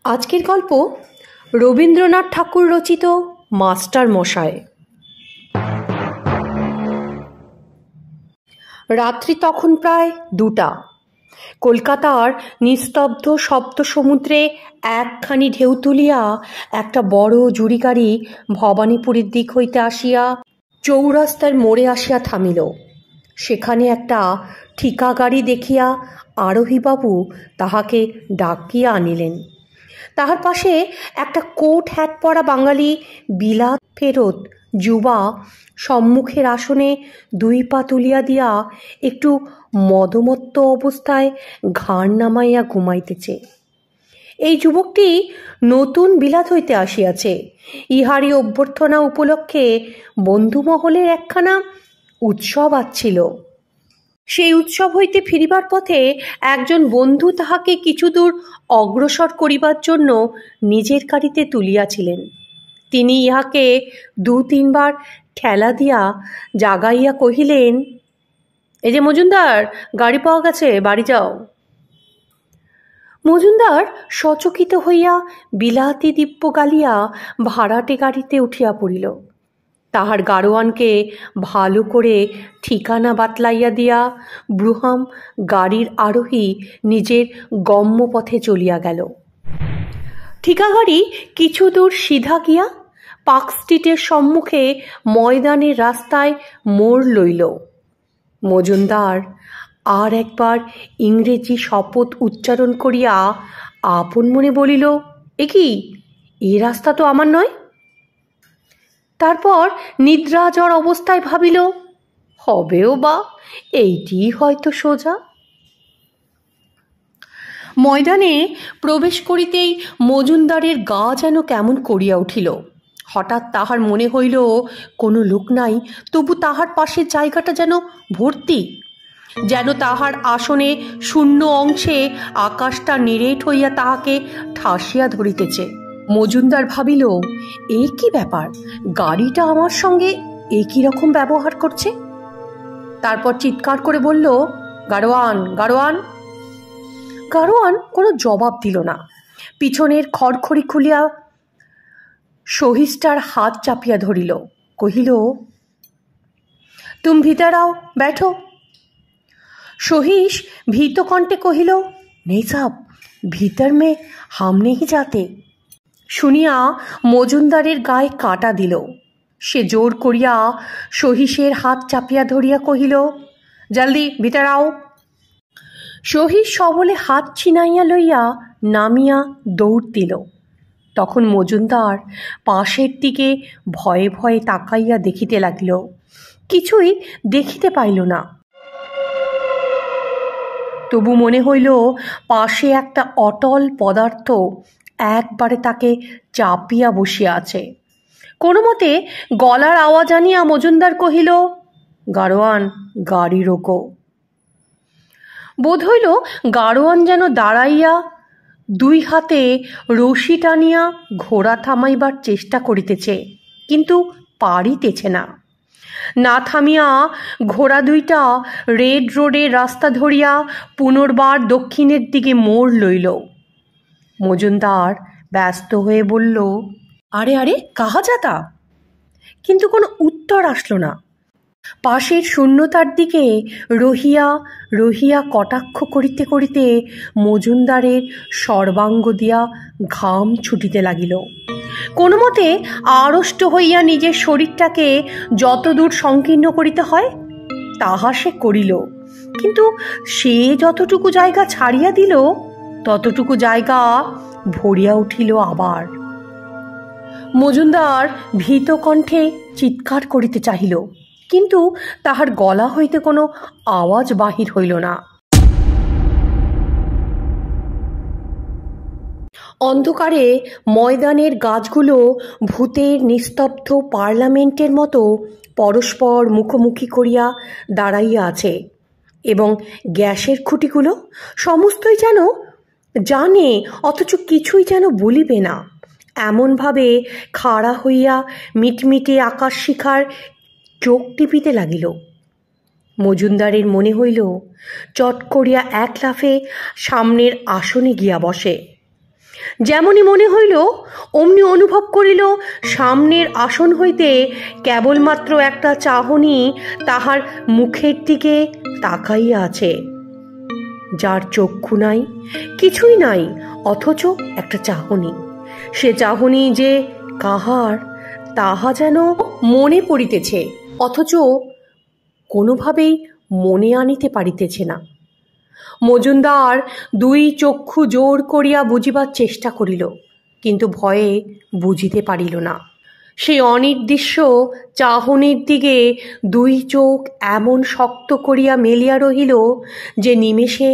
আজকের গল্প রবীন্দ্রনাথ ঠাকুর রচিত মাস্টার মশাই। রাত্রি তখন প্রায় 2টা। কলকাতার নিস্তব্ধ শব্দ সমুদ্রে একখানি ঢেউ তুলিয়া একটা বড় জুড়ি গাড়ি ভবানীপুরের দিক হইতে আসিয়া চৌরাস্তার মোড়ে আসিয়া থামিল। সেখানে একটা ঠিকা গাড়ি দেখিয়া আরোহীবাবু তাহাকে ডাকিয়া আনিলেন। তাহার পাশে একটা কোট হ্যাট পরা বাঙালি বিলাত ফেরত যুবা সম্মুখের আসনে 2 পা তুলিয়া দিয়া একটু মদমত্ত অবস্থায় ঘাড় নামাইয়া ঘুমাইতেছে। এই যুবকটি নতুন বিলাত হইতে আসিয়াছে। ইহারই অভ্যর্থনা উপলক্ষে বন্ধুমহলের একখানা উৎসব আছিল। সেই উৎসব হইতে ফিরিবার পথে একজন বন্ধু তাহাকে কিছু দূর অগ্রসর করিবার জন্য নিজের গাড়িতে তুলিয়াছিলেন। তিনি ইহাকে 2-3 বার ঠেলা দিয়া জাগাইয়া কহিলেন, এই যে মজুমদার, গাড়ি পাওয়া গেছে, বাড়ি যাও। মজুমদার সচকিত হইয়া বিলাতি দিব্য গালিয়া ভাড়াটে গাড়িতে উঠিয়া পড়িল। তাহার গাড়োয়ানকে ভালো করে ঠিকানা বাতলাইয়া দিয়া ব্রুহাম গাড়ির আরোহী নিজের গম্যপথে চলিয়া গেল। ঠিকা গাড়ি কিছু দূর সিধা গিয়া পার্ক স্ট্রিটের সম্মুখে ময়দানের রাস্তায় মোড় লইল। মজুমদার আর একবার ইংরেজি শপথ উচ্চারণ করিয়া আপন মনে বলিল, এ কি, এ রাস্তা তো আমার নয়। তারপর নিদ্রাজর অবস্থায় ভাবিল, হবেও বা, এইটি হয়তো সোজা। ময়দানে প্রবেশ করিতেই মজুমদারের গা যেন কেমন করিয়া উঠিল। হঠাৎ তাহার মনে হইল কোনো লোক নাই, তবু তাহার পাশের জায়গাটা যেন ভর্তি, যেন তাহার আসনে শূন্য অংশে আকাশটা নিরেট হইয়া তাহাকে ঠাসিয়া ধরিতেছে। মজুমদার ভাবিল, এই কি ব্যাপার, গাড়িটা আমার সঙ্গে একই রকম ব্যবহার করছে। তারপর চিৎকার করে বলল, গাড়োয়ান, গাড়োয়ান। গাড়োয়ান কোনো জবাব দিল না। পিছনের খড়খড়ি খুলিয়া সহিসটার হাত চাপিয়া ধরিল, কহিল, তুম ভিতর আও, बैठो। সহিস ভীত কণ্ঠে কহিল, নেই সাব, ভিতর মে হাম নেই যাতে। শুনিয়া মজুমদারের গায়ে কাঁটা দিল। সে জোর করিয়া সহিসের হাত চাপিয়া ধরিয়া কহিল, জলদি ভিতর আও। সহিস সবলে হাত ছিনাইয়া লইয়া নামিয়া দৌড় দিল। তখন মজুমদার পাশের দিকে ভয়ে ভয়ে তাকাইয়া দেখিতে লাগিল। কিছুই দেখিতে পাইল না। তবু মনে হইল পাশে একটা অটল পদার্থ একবারে তাকে চাপিয়া বসিয়া আছে। কোনো মতে গলার আওয়াজ আনিয়া মজুমদার কহিল, গাড়োয়ান, গাড়ি রোকো। বোধ হইল গাড়োয়ান যেন দাঁড়াইয়া 2 হাতে রশি টানিয়া ঘোড়া থামাইবার চেষ্টা করিতেছে, কিন্তু পারিতেছে না। না থামিয়া ঘোড়া 2টা রেড রোডের রাস্তা ধরিয়া পুনর্বার দক্ষিণের দিকে মোড় লইল। মজুমদার ব্যস্ত হয়ে বলল, আরে আরে, কাহা যাতা? কিন্তু কোনো উত্তর আসলো না। পাশের শূন্যতার দিকে রহিয়া রহিয়া কটাক্ষ করিতে করিতে মজুমদারের সর্বাঙ্গ দিয়া ঘাম ছুটিতে লাগিল। কোনো মতে আড়ষ্ট হইয়া নিজের শরীরটাকে যতদূর সংকীর্ণ করিতে হয় তাহা সে করিল, কিন্তু সে যতটুকু জায়গা ছাড়িয়া দিল ততটুকু জায়গা ভরিয়া উঠিল আবার। মজুমদার ভীত কণ্ঠে চিৎকার করিতে চাহিল, কিন্তু তাহার গলা হইতে কোনো আওয়াজ বাহির হইল না। অন্ধকারে ময়দানের গাছগুলো ভূতের নিস্তব্ধ পার্লামেন্টের মতো পরস্পর মুখোমুখি করিয়া দাঁড়াইয়া আছে, এবং গ্যাসের খুঁটিগুলো সমস্তই যেন জানে অথচ কিছুই যেন বলিবে না, এমনভাবে খাড়া হইয়া মিটমিটে আকাশ শিখার চোখ টিপিতে লাগিল। মজুমদারের মনে হইল চট করিয়া এক লাফে সামনের আসনে গিয়া বসে। যেমনই মনে হইল অমনি অনুভব করিল সামনের আসন হইতে কেবলমাত্র একটা চাহনি তাহার মুখের দিকে তাকাইয়া আছে। যার চক্ষু নাই, কিছুই নাই, অথচ একটা চাহনি। সে চাহনি যে কাহার তাহা যেন মনে পড়িতেছে, অথচ কোনোভাবেই মনে আনিতে পারিতেছে না। মজুমদার দুই চক্ষু জোর করিয়া বুঝিবার চেষ্টা করিল, কিন্তু ভয়ে বুঝিতে পারিল না। সেই অনির্দিষ্ট চাহনির দিকে দুই চোখ এমন শক্ত করিয়া মেলিয়া রহিল যে নিমেষে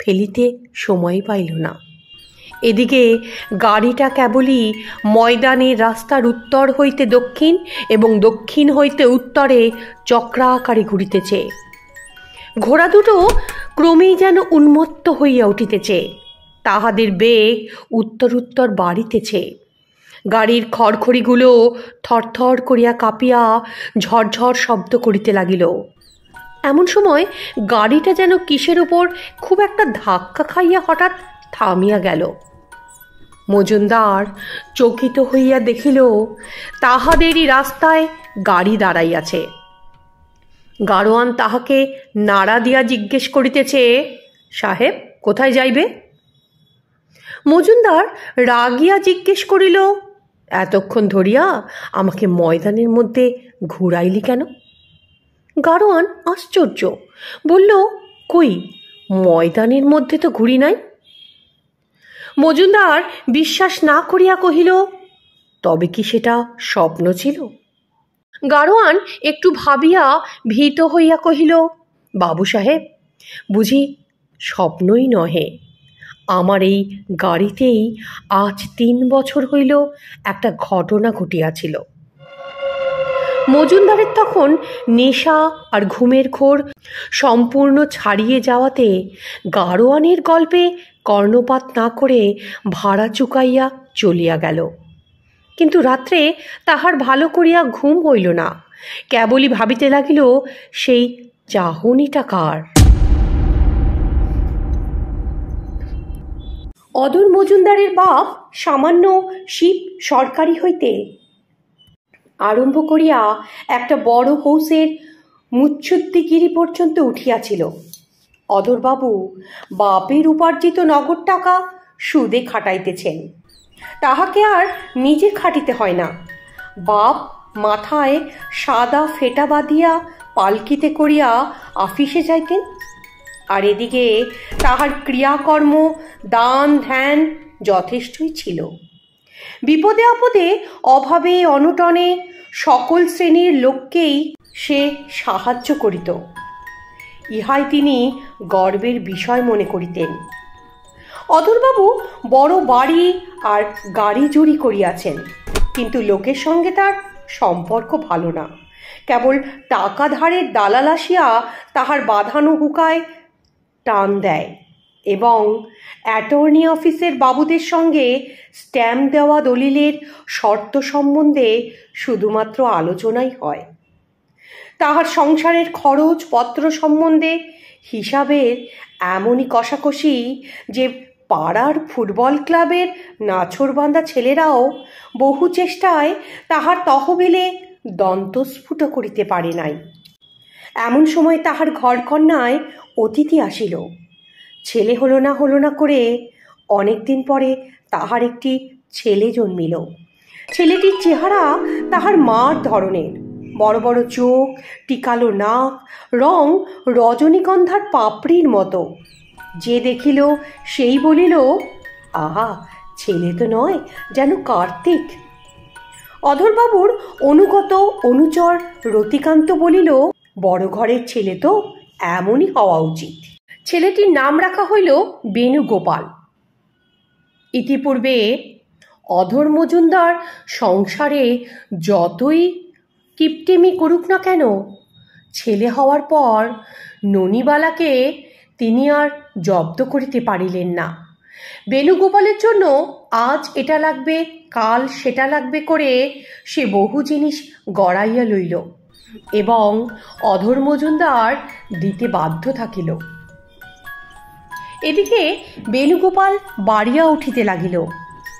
ফেলিতে সময় পাইল না। এদিকে গাড়িটা কেবলই ময়দানের রাস্তার উত্তর হইতে দক্ষিণ এবং দক্ষিণ হইতে উত্তরে চক্রাকারে ঘুরিতেছে। ঘোড়া দুটো ক্রমেই যেন উন্মত্ত হইয়া উঠিতেছে, তাহাদের বেগ উত্তর বাড়িতেছে। গাড়ির খড়খড়িগুলো থরথর করিয়া কাঁপিয়া ঝরঝর শব্দ করিতে লাগিল। এমন সময় গাড়িটা যেন কিসের উপর খুব একটা ধাক্কা খাইয়া হঠাৎ থামিয়া গেল। মজুমদার চকিত হইয়া দেখিল তাহাদেরই রাস্তায় গাড়ি দাঁড়াইয়াছে। গাড়োয়ান তাহাকে নাড়া দিয়া জিজ্ঞেস করিতেছে, সাহেব কোথায় যাইবে? মজুমদার রাগিয়া জিজ্ঞেস করিল, এতক্ষণ ধরিয়া আমাকে ময়দানের মধ্যে ঘুরাইলি কেন? গাড়োয়ান আশ্চর্য, বলল, কই ময়দানের মধ্যে তো ঘুরি নাই। মজুমদার বিশ্বাস না করিয়া কহিল, তবে কি সেটা স্বপ্ন ছিল? গাড়োয়ান একটু ভাবিয়া ভীত হইয়া কহিল, বাবু সাহেব, বুঝি স্বপ্নই নহে। আমার এই গাড়িতেই আজ 3 বছর হইল একটা ঘটনা ঘটিয়াছিল। মজুমদারের তখন নেশা আর ঘুমের ঘোর সম্পূর্ণ ছাড়িয়ে যাওয়াতে গাড়োয়ানের গল্পে কর্ণপাত না করে ভাড়া চুকাইয়া চলিয়া গেল। কিন্তু রাত্রে তাহার ভালো করিয়া ঘুম হইল না, কেবলই ভাবিতে লাগিল সেই চাহনিটা কার। অদূর মজুমদারের বাপ সামান্য শিপ সরকারি হইতে আরম্ভ করিয়া একটা বড় হৌসের মুচ্ছুদ্দিগিরি পর্যন্ত উঠিয়াছিল। অদূরবাবু বাপের উপার্জিত নগদ টাকা সুদে খাটাইতেছেন, তাহাকে আর নিজে খাটিতে হয় না। বাপ মাথায় সাদা ফেটা বাঁধিয়া পালকিতে করিয়া আফিসে যাইতেন, আর এদিকে তাহার ক্রিয়াকর্ম দান ধ্যান যথেষ্টই ছিল। বিপদে আপদে অভাবে অনটনে সকল শ্রেণীর লোককেই সে সাহায্য করিত। ইহাই তিনি গর্বের বিষয় মনে করিতেন। অদূরবাবু বড় বাড়ি আর গাড়ি জুড়ি করিয়াছেন, কিন্তু লোকের সঙ্গে তার সম্পর্ক ভালো না। কেবল টাকা ধারের দালাল আসিয়া তাহার বাঁধানো হুকায় টান দেয় এবং অ্যাটর্নি অফিসের বাবুদের সঙ্গে স্ট্যাম্প দেওয়া দলিলের শর্ত সম্বন্ধে শুধুমাত্র আলোচনাই হয়। তাহার সংসারের খরচ পত্র সম্বন্ধে হিসাবের এমনই কষাকষি যে পাড়ার ফুটবল ক্লাবের নাছোড়বান্ধা ছেলেরাও বহু চেষ্টায় তাহার তহবিলে দন্তস্ফুট করিতে পারে নাই। এমন সময় তাহার ঘরকন্যায় অতিথি আসিল। ছেলে হলো না করে অনেকদিন পরে তাহার একটি ছেলে জন্মিল। ছেলেটির চেহারা তাহার মার ধরনের, বড় বড় চোখ, টিকালো নাক, রং রজনীগন্ধার পাপড়ির মতো। যে দেখিল সেই বলিল, আহা, ছেলে তো নয়, যেন কার্তিক। অধরবাবুর অনুগত অনুচর রতিকান্ত বলিল, বড় ঘরের ছেলে তো এমনই হওয়া উচিত। ছেলেটির নাম রাখা হইল বেণুগোপাল। ইতিপূর্বে অধর মজুমদার সংসারে যতই কিপটেমি করুক না কেন, ছেলে হওয়ার পর ননিবালাকে তিনি আর জব্দ করিতে পারিলেন না। বেণুগোপালের জন্য আজ এটা লাগবে, কাল সেটা লাগবে করে সে বহু জিনিস গড়াইয়া লইল এবং অধর মজুমদার দিতে বাধ্য থাকিল। এদিকে বেণুগোপাল বাড়িয়া উঠিতে লাগিল।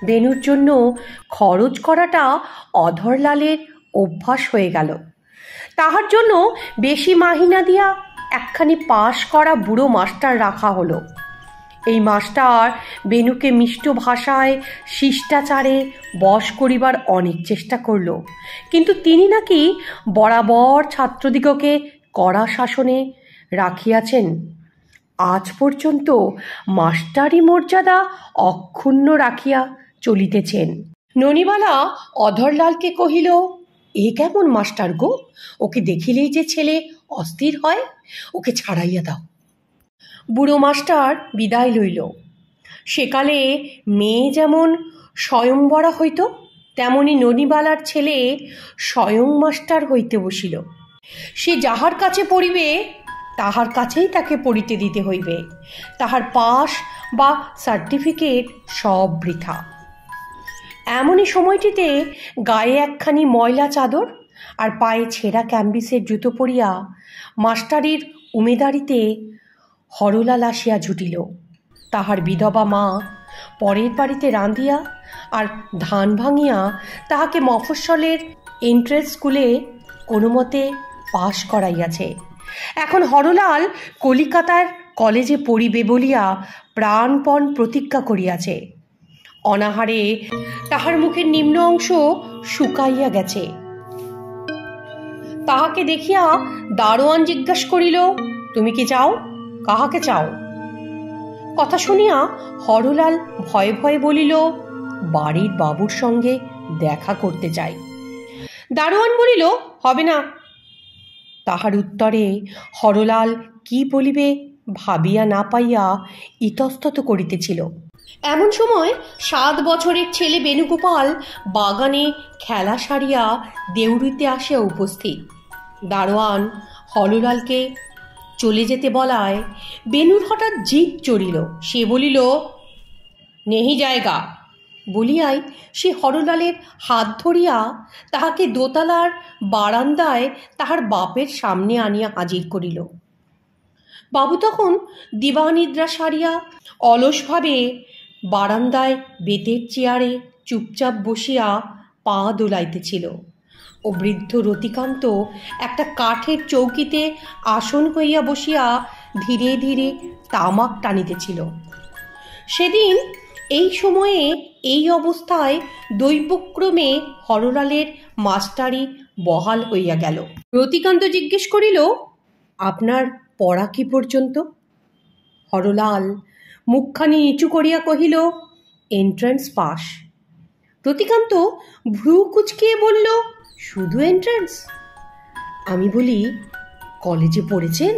বেনুর জন্য খরচ করাটা অধরলালের অভ্যাস হয়ে গেল। তাহার জন্য বেশি মাহিনা দিয়া একখানি পাশ করা বুড়ো মাস্টার রাখা হলো। এই মাস্টার বেনুকে মিষ্ট ভাষায় শিষ্টাচারে বশ করিবার অনেক চেষ্টা করল, কিন্তু তিনি নাকি বরাবর ছাত্রদিগকে কড়া শাসনে রাখিয়াছেন। আজ পর্যন্ত মাস্টারি মর্যাদা অক্ষুণ্ণ রাখিয়া চলিতেছেন। ননিবালা অধরলালকে কহিল, এ কেমন মাস্টার গো? ওকে দেখিলেই যে ছেলে অস্থির হয়, ওকে ছাড়াইয়া দাও। বুড়ো মাস্টার বিদায় লইল। সেকালে মেয়ে যেমন স্বয়ংবরা হইত, তেমনি ননিবালার ছেলে স্বয়ং মাস্টার হইতে বসিল। সে যাহার কাছে পড়িবে তাহার কাছেই তাকে পড়িতে দিতে হইবে। তাহার পাস বা সার্টিফিকেট সব বৃথা। এমনই সময়টিতে গায়ে একখানি ময়লা চাদর আর পায়ে ছেঁড়া ক্যাম্বিসের জুতো পরিয়া মাস্টারির উমেদারিতে হরলাল আসিয়া জুটিল। তাহার বিধবা মা পরের বাড়িতে রাঁধিয়া আর ধান ভাঙিয়া তাহাকে মফস্বলের এন্ট্রেন্স স্কুলে কোনো মতে পাশ করাইয়াছে। এখন হরলাল কলিকাতার কলেজে পড়িবে বলিয়া প্রাণপণ প্রতিজ্ঞা করিয়াছে। অনাহারে তাহার মুখের নিম্ন অংশ শুকাইয়া গেছে। তাহাকে দেখিয়া দারোয়ান জিজ্ঞাসা করিল, তুমি কি চাও? কাহাকে চাও? কথা শুনিয়া হরলাল ভয়ে ভয়ে বলিল, বাড়ির বাবুর সঙ্গে দেখা করতে চাই। দারোয়ান বলিল, হবে না। তাহার উত্তরে হরলাল কি বলিবে ভাবিয়া না পাইয়া ইতস্তত করিতেছিল। এমন সময় 7 বছরের ছেলে বেণুগোপাল বাগানে খেলা সারিয়া দেউড়িতে আসিয়া উপস্থিত। দারোয়ান হরলালকে চলে যেতে বলায় বেণুর হঠাৎ জিদ চড়িল। সে বলিল, নেহি জায়গা বলিয়াই সে হরলালের হাত ধরিয়া তাহাকে দোতলার বারান্দায় তাহার বাপের সামনে আনিয়া হাজির করিল। বাবু তখন দিবানিদ্রা সারিয়া অলসভাবে বারান্দায় বেতের চেয়ারে চুপচাপ বসিয়া পা দোলাইতেছিল ও বৃদ্ধ রতিকান্ত একটা কাঠের চৌকিতে আসন হইয়া বসিয়া ধীরে ধীরে তামাক টানিতেছিল। সেদিন এই সময়ে এই অবস্থায় দৈবক্রমে হরলালের মাস্টারি বহাল হইয়া গেল। রতিকান্ত জিজ্ঞেস করিল, আপনার পড়া কি পর্যন্ত? হরলাল মুখখানি নিচু করিয়া কহিল, এন্ট্রান্স পাস। রতিকান্ত ভ্রু কুচকিয়ে বলল, শুধু এন্ট্রান্স? আমি বলি, কলেজে পড়েছেন?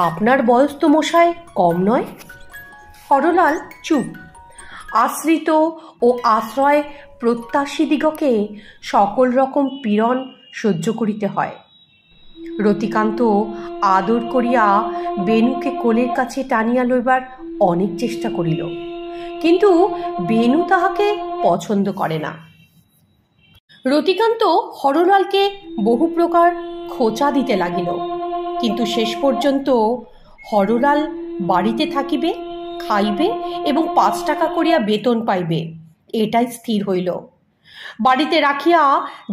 আপনার বয়স তো মশায় কম নয়। হরলাল চুপ। আশ্রিত ও আশ্রয় প্রত্যাশীদিগকে সকল রকম পীড়ন সহ্য করিতে হয়। রতিকান্ত আদর করিয়া বেণুকে কোলের কাছে টানিয়া লইবার অনেক চেষ্টা করিল, কিন্তু বেণু তাহাকে পছন্দ করে না। রতিকান্ত হরলালকে বহু প্রকার খোঁচা দিতে লাগিল, কিন্তু শেষ পর্যন্ত হরলাল বাড়িতে থাকিবে, খাইবে এবং 5 টাকা করিয়া বেতন পাইবে, এটাই স্থির হইল। বাড়িতে রাখিয়া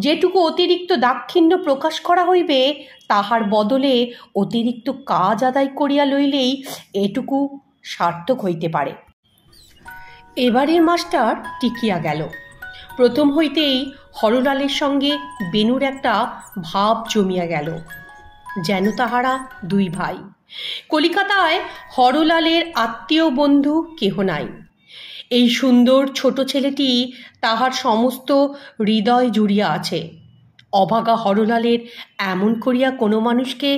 যেটুকু অতিরিক্ত দাক্ষিণ্য প্রকাশ করা হইবে তাহার বদলে অতিরিক্ত কাজ আদায় করিয়া লইলেই এটুকু সার্থক হইতে পারে। এবারের মাস্টার টিকিয়া গেল। প্রথম হইতেই হরলালের সঙ্গে বেণুর একটা ভাব জমিয়া গেল, যেন তাহারা 2 ভাই। কলিকাতায় হরলালের আত্মীয় বন্ধু কেহ নাই। এই সুন্দর ছোট ছেলেটি তাহার সমস্ত হৃদয় জুড়িয়া আছে। অভাগা হরলালের এমন করিয়া কোনো মানুষকে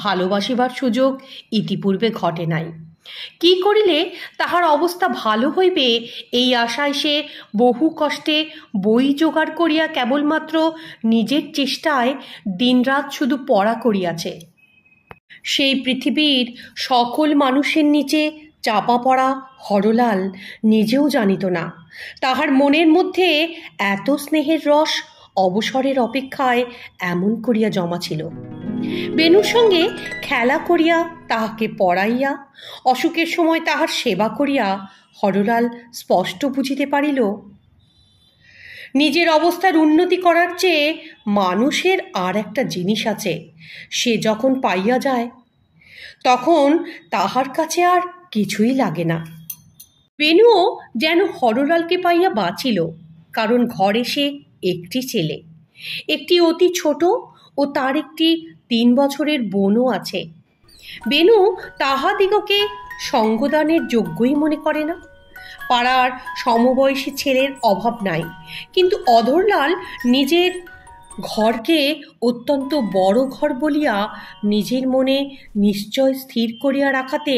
ভালোবাসিবার সুযোগ ইতিপূর্বে ঘটে নাই। কি করিলে তাহার অবস্থা ভালো হইবে এই আশায় সে বহু কষ্টে বই জোগাড় করিয়া কেবলমাত্র নিজের চেষ্টায় দিনরাত শুধু পড়া করিয়াছে। সেই পৃথিবীর সকল মানুষের নিচে চাপা পড়া হরলাল নিজেও জানিত না তাহার মনের মধ্যে এত স্নেহের রস অবসরের অপেক্ষায় এমন করিয়া জমা ছিল। বেণুর সঙ্গে খেলা করিয়া তাহাকে পড়াইয়া অসুখের সময় তাহার সেবা করিয়া হরলাল স্পষ্ট বুঝিতে পারিল নিজের অবস্থার উন্নতি করার চেয়ে মানুষের আর একটা জিনিস আছে, সে যখন পাইয়া যায় তখন তাহার কাছে আর কিছুই লাগে না। বেণুও যেন হরলালকে পাইয়া বাঁচিল, কারণ ঘরে সে একটি ছেলে, একটি অতি ছোট ও তার একটি 3 বছরের বোনও আছে। বেণু তাহাদিগকে সঙ্গদানের যোগ্যই মনে করে না। পাড়ার সমবয়সী ছেলের অভাব নাই, কিন্তু অধরলাল নিজের ঘরকে অত্যন্ত বড় ঘর বলিয়া নিজের মনে নিশ্চয় স্থির করিয়া রাখাতে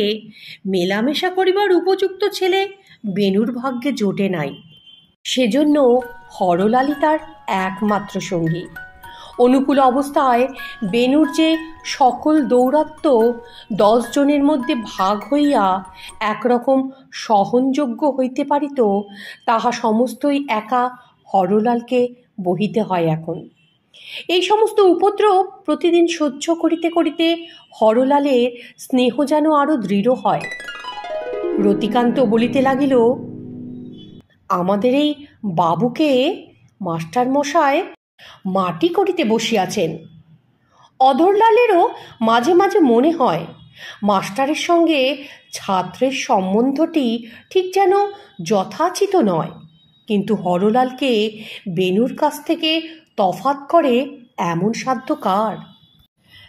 মেলামেশা করিবার উপযুক্ত ছেলে বেণুর ভাগ্যে জোটে নাই। সেজন্য হরলালই তার একমাত্র সঙ্গী। অনুকূল অবস্থায় বেণুর যে সকল দৌরাত্ম্য 10 জনের মধ্যে ভাগ হইয়া একরকম সহনযোগ্য হইতে পারিত, তাহা সমস্তই একা হরলালকে বহিতে হয় এখন। এই সমস্ত উপদ্রব প্রতিদিন সহ্য করিতে করিতে হরলালের স্নেহ যেন আরো দৃঢ় হয়। রতিকান্ত বলিতে লাগিল, আমাদের এই বাবুকে মাস্টার মশায় মাটি করিতে বসিয়াছেন। অধরলালেরও মাঝে মাঝে মনে হয় মাস্টারের সঙ্গে ছাত্রের সম্বন্ধটি ঠিক যেন যথাচিত নয়, কিন্তু হরলালকে বেণুর কাছ থেকে তফাত করে এমন সাধ্য কার?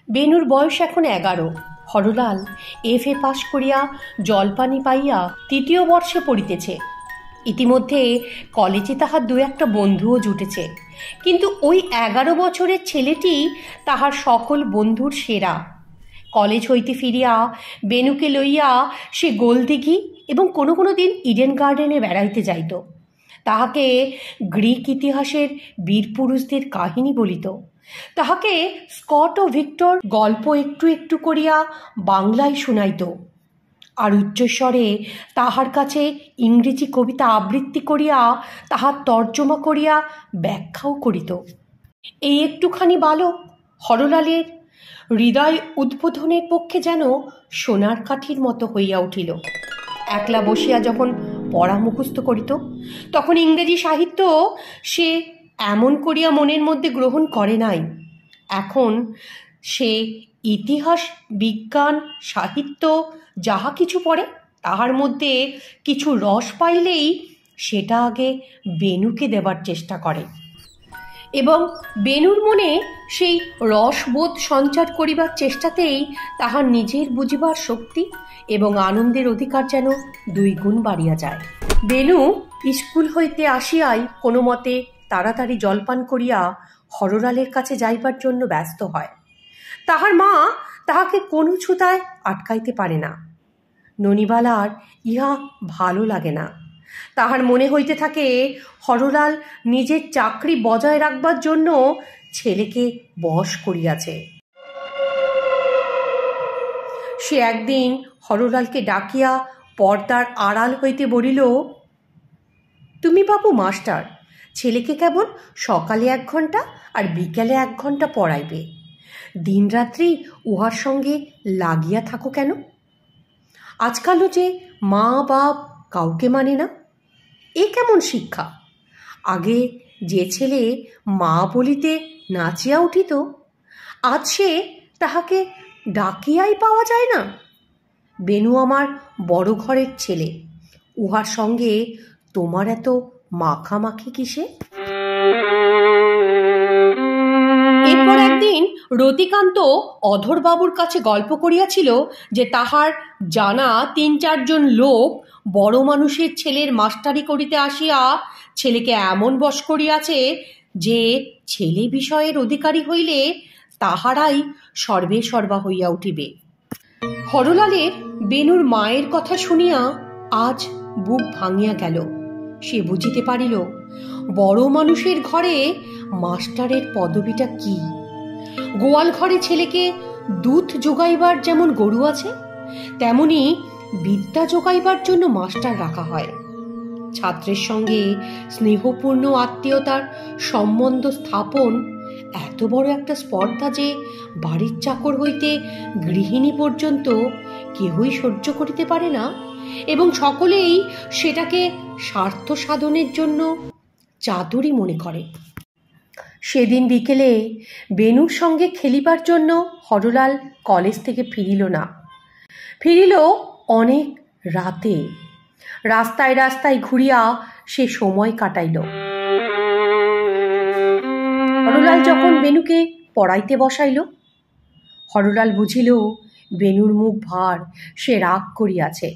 বেণুর বয়স এখন 11। হরলাল FA পাশ করিয়া জলপানি পাইয়া 3য় বর্ষে পড়িতেছে। ইতিমধ্যে কলেজে তাহার 2-1টা বন্ধুও জুটেছে, কিন্তু ওই 11 বছরের ছেলেটি তাহার সকল বন্ধুর সেরা। কলেজ হইতে ফিরিয়া বেণুকে লইয়া সে গোলদিঘি এবং কোনো কোনো দিন ইডেন গার্ডেনে বেড়াইতে যাইত। তাহাকে গ্রিক ইতিহাসের বীরপুরুষদের কাহিনী বলিত, তাহাকে স্কট ও ভিক্টর গল্প একটু একটু করিয়া বাংলায় শুনাইত, আর উচ্চস্বরে তাহার কাছে ইংরেজি কবিতা আবৃত্তি করিয়া তাহার তর্জমা করিয়া ব্যাখ্যাও করিত। এই একটুখানি বালক হরলালের হৃদয় উদ্বোধনের পক্ষে যেন সোনার কাঠির মতো হইয়া উঠিল। একলা বসিয়া যখন পড়া মুখস্থ করিত, তখন ইংরেজি সাহিত্য সে এমন করিয়া মনের মধ্যে গ্রহণ করে নাই। এখন সে ইতিহাস, বিজ্ঞান, সাহিত্য যাহা কিছু পড়ে, তাহার মধ্যে কিছু রস পাইলেই সেটা আগে বেণুকে দেবার চেষ্টা করে, এবং বেণুর মনে সেই রসবোধ সঞ্চার করিবার চেষ্টাতেই তাহার নিজের বুঝিবার শক্তি এবং আনন্দের অধিকার যেন 2 গুণ বাড়িয়া যায়। বেণু স্কুল হইতে আসিয়াই কোনো মতে তাড়াতাড়ি জলপান করিয়া হরলালের কাছে যাইবার জন্য ব্যস্ত হয়। তাহার মা তাহাকে কোনো ছুতায় আটকাইতে পারে না। ননিবালার ইহা ভালো লাগে না। তাহার মনে হইতে থাকে হরলাল নিজের চাকরি বজায় রাখবার জন্য ছেলেকে বশ করিয়াছে। সে একদিন হরলালকে ডাকিয়া পর্দার আড়াল হইতে বলিল, তুমি বাবু মাস্টার, ছেলেকে কেবল সকালে 1 ঘন্টা আর বিকেলে 1 ঘন্টা পড়াইবে। দিনরাত্রি উহার সঙ্গে লাগিয়া থাকো কেন? আজকালও যে মা বাপ কাউকে মানে না, এ কেমন শিক্ষা? আগে যে ছেলে মা বলিতে নাচিয়া উঠিত, আজ সে তাহাকে ডাকিয়াই পাওয়া যায় না। বেণু আমার বড় ঘরের ছেলে, উহার সঙ্গে তোমার এত মাখামাখি কিসে? এরপর একদিন রতিকান্ত অধরবাবুর কাছে গল্প করিয়াছিল যে তাহার জানা 3-4 জন লোক বড় মানুষের ছেলের মাস্টারি করিতে আসিয়া ছেলেকে এমন বশ করিয়াছে যে ছেলে বিষয়ের অধিকারী হইলে তাহারাই সর্বে সর্বা হইয়া উঠিবে। হরলালের বেণুর মায়ের কথা শুনিয়া আজ বুক ভাঙিয়া গেল। সে বুঝিতে পারিল বড় মানুষের ঘরে মাস্টারের পদবিটা কি। গোয়াল ঘরে ছেলেকে দুধ যোগাইবার যেমন গরু আছে, তেমনি বিদ্যা যোগাইবার জন্য মাস্টার রাখা হয়। ছাত্রের সঙ্গে স্নেহপূর্ণ আত্মীয়তার সম্বন্ধ স্থাপন এত বড় একটা স্পর্ধা যে বাড়ির চাকর হইতে গৃহিণী পর্যন্ত কেহই সহ্য করিতে পারে না, এবং সকলেই সেটাকে স্বার্থ সাধনের জন্য চাতুরী মনে করে। সেদিন বিকেলে বেনুর সঙ্গে খেলিবার জন্য হরলাল কলেজ থেকে ফিরিল না। ফিরিল অনেক রাতে। রাস্তায় রাস্তায় ঘুরিয়া সে সময় কাটাইল। হরলাল যখন বেনুকে পড়াইতে বসাইল, হরলাল বুঝিল বেনুর মুখ ভার, সে রাগ করিয়াছে,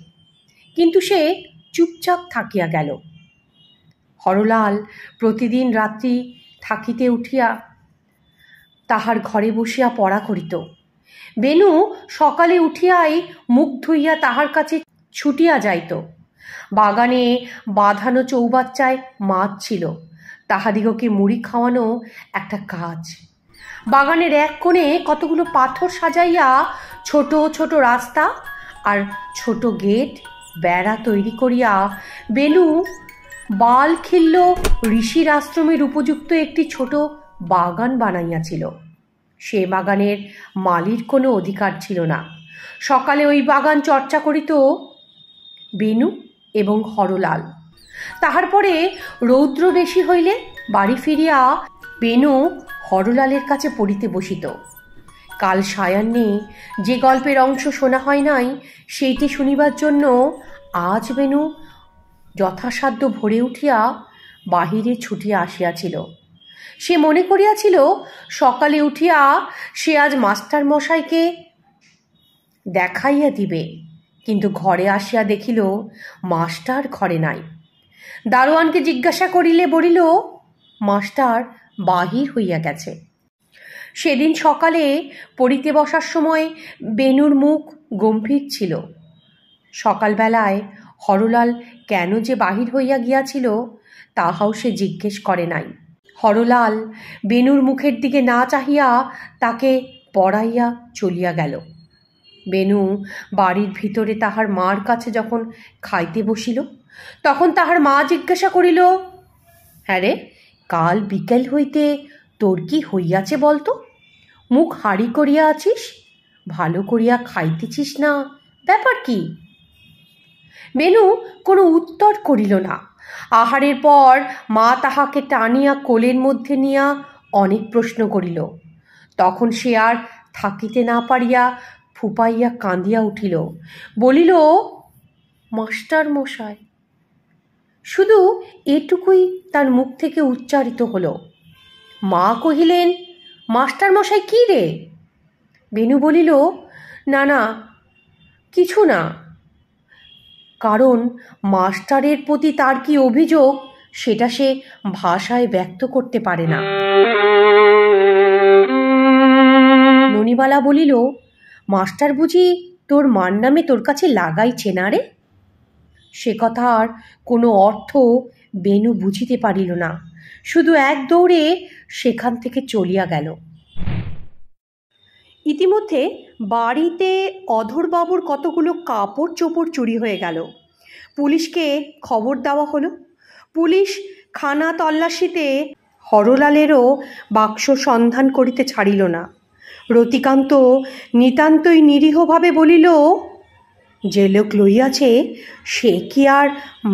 কিন্তু সে চুপচাপ থাকিয়া গেল। হরলাল প্রতিদিন রাত্রি থাকিতে উঠিয়া তাহার ঘরে বসিয়া পড়া করিত। বেনু সকালে উঠিয়াই মুখ ধুইয়া তাহার কাছে ছুটিয়া যাইত। বাগানে বাঁধানো চৌবাচ্চায় মাছ ছিল, তাহাদিগকে মুড়ি খাওয়ানো একটা কাজ। বাগানের এক কোণে কতগুলো পাথর সাজাইয়া ছোট ছোট রাস্তা আর ছোট গেট বেড়া তৈরি করিয়া বেনু বালখিল্য ঋষির আশ্রমের উপযুক্ত একটি ছোট বাগান বানাইয়াছিল। সে বাগানের মালির কোনো অধিকার ছিল না। সকালে ওই বাগান চর্চা করিত বেনু এবং হরলাল। তাহার পরে রৌদ্র বেশি হইলে বাড়ি ফিরিয়া বেনু হরলালের কাছে পড়িতে বসিত। কাল সায়াহ্নে যে গল্পের অংশ শোনা হয় নাই সেইটি শুনিবার জন্য আজ বেনু যথাসাধ্য ভোরে উঠিয়া বাহিরে ছুটিয়া আসিয়াছিল। সে মনে করিয়াছিল সকালে উঠিয়া সে আজ মাস্টার মশাইকে দেখাইয়া দিবে, কিন্তু ঘরে আসিয়া দেখিল মাস্টার ঘরে নাই। দারোয়ানকে জিজ্ঞাসা করিলে বলিল মাস্টার বাহির হইয়া গেছে। সেদিন সকালে পড়িতে বসার সময় বেনুর মুখ গম্ভীর ছিল। সকালবেলায় হরলাল কেন যে বাহির হইয়া গিয়াছিল তাহাও সে জিজ্ঞেস করে নাই। হরলাল বেনুর মুখের দিকে না চাহিয়া তাকে পড়াইয়া চলিয়া গেল। বেনু বাড়ির ভিতরে তাহার মার কাছে যখন খাইতে বসিল, তখন তাহার মা জিজ্ঞাসা করিল, হ্যাঁ রে, কাল বিকেল হইতে তোর কি হইয়াছে বলতো? মুখ হাঁড়ি করিয়া আছিস, ভালো করিয়া খাইতেছিস না, ব্যাপার কি? বেনু কোনো উত্তর করিল না। আহারের পর মা তাহাকে টানিয়া কোলের মধ্যে নিয়া অনেক প্রশ্ন করিল। তখন সে আর থাকিতে না পারিয়া ফুপাইয়া কাঁদিয়া উঠিল, বলিল, মাস্টার মশাই। শুধু এটুকুই তার মুখ থেকে উচ্চারিত হলো। মা কহিলেন, মাস্টার মশাই কি রে? বেনু বলিল, না না, কিছু না। কারণ মাস্টারের প্রতি তার কি অভিযোগ সেটা সে ভাষায় ব্যক্ত করতে পারে না। ননিবালা বলিল, মাস্টার বুঝি তোর মার নামে তোর কাছে লাগাইছে না রে? সে কথার কোনো অর্থ বেনু বুঝিতে পারিল না, শুধু এক দৌড়ে সেখান থেকে চলিয়া গেল। ইতিমধ্যে বাড়িতে অধরবাবুর কতগুলো কাপড় চোপড় চুরি হয়ে গেল। পুলিশকে খবর দেওয়া হলো। পুলিশ খানা তল্লাশিতে হরলালেরও বাক্স সন্ধান করিতে ছাড়িল না। রতিকান্ত নিতান্তই নিরীহভাবে বলিল, যে লোক লইয়াছে সে কি আর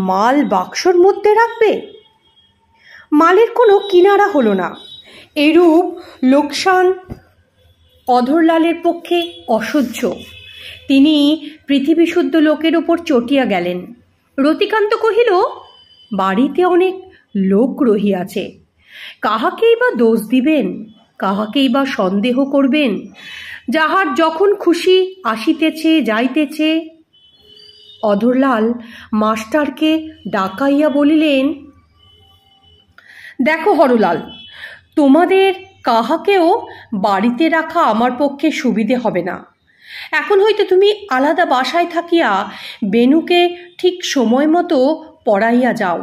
মাল বাক্সর মধ্যে রাখবে? মালের কোনো কিনারা হলো না। এরূপ লোকসান অধরলালের পক্ষে অসহ্য। তিনি পৃথিবীশুদ্ধ লোকের ওপর চটিয়া গেলেন। রতিকান্ত কহিল, বাড়িতে অনেক লোক রহিয়াছে, কাহাকেই বা দোষ দিবেন, কাহাকেই বা সন্দেহ করবেন? যাহার যখন খুশি আসিতেছে যাইতেছে। অধরলাল মাস্টারকে ডাকাইয়া বলিলেন, দেখো হরলাল, তোমাদের কাহাকেও বাড়িতে রাখা আমার পক্ষে সুবিধে হবে না। এখন হইতে তুমি আলাদা বাসায় থাকিয়া বেনুকে ঠিক সময় মতো পড়াইয়া যাও,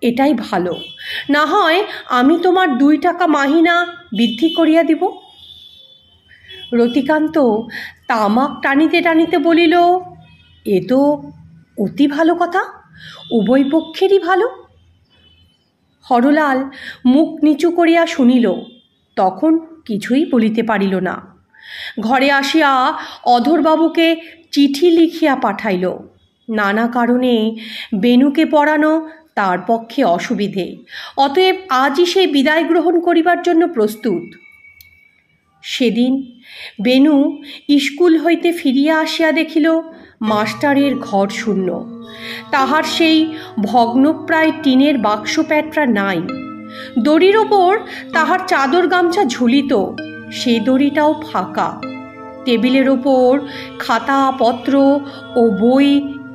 এটাই ভালো। না হয় আমি তোমার 2 টাকা মাহিনা বৃদ্ধি করিয়া দিব। রতিকান্ত তামাক টানিতে টানিতে বলিল, এ তো অতি ভালো কথা, উভয় পক্ষেরই ভালো। হরলাল মুখ নিচু করিয়া শুনিল। তখন কিছুই বলিতে পারিল না। ঘরে আসিয়া অধরবাবুকে চিঠি লিখিয়া পাঠাইল। নানা কারণে বেণুকে পড়ানো তার পক্ষে অসুবিধে, অতএব আজই সে বিদায় গ্রহণ করিবার জন্য প্রস্তুত। সেদিন বেণু স্কুল হইতে ফিরিয়া আসিয়া দেখিল মাস্টারের ঘর শূন্য। তাহার সেই ভগ্নপ্রায় টিনের বাক্স প্যাটরা নাই। দড়ির ওপর তাহার চাদর গামছা ঝুলিত, সে দড়িটাও ফাঁকা। টেবিলের ওপর খাতা পত্র ও বই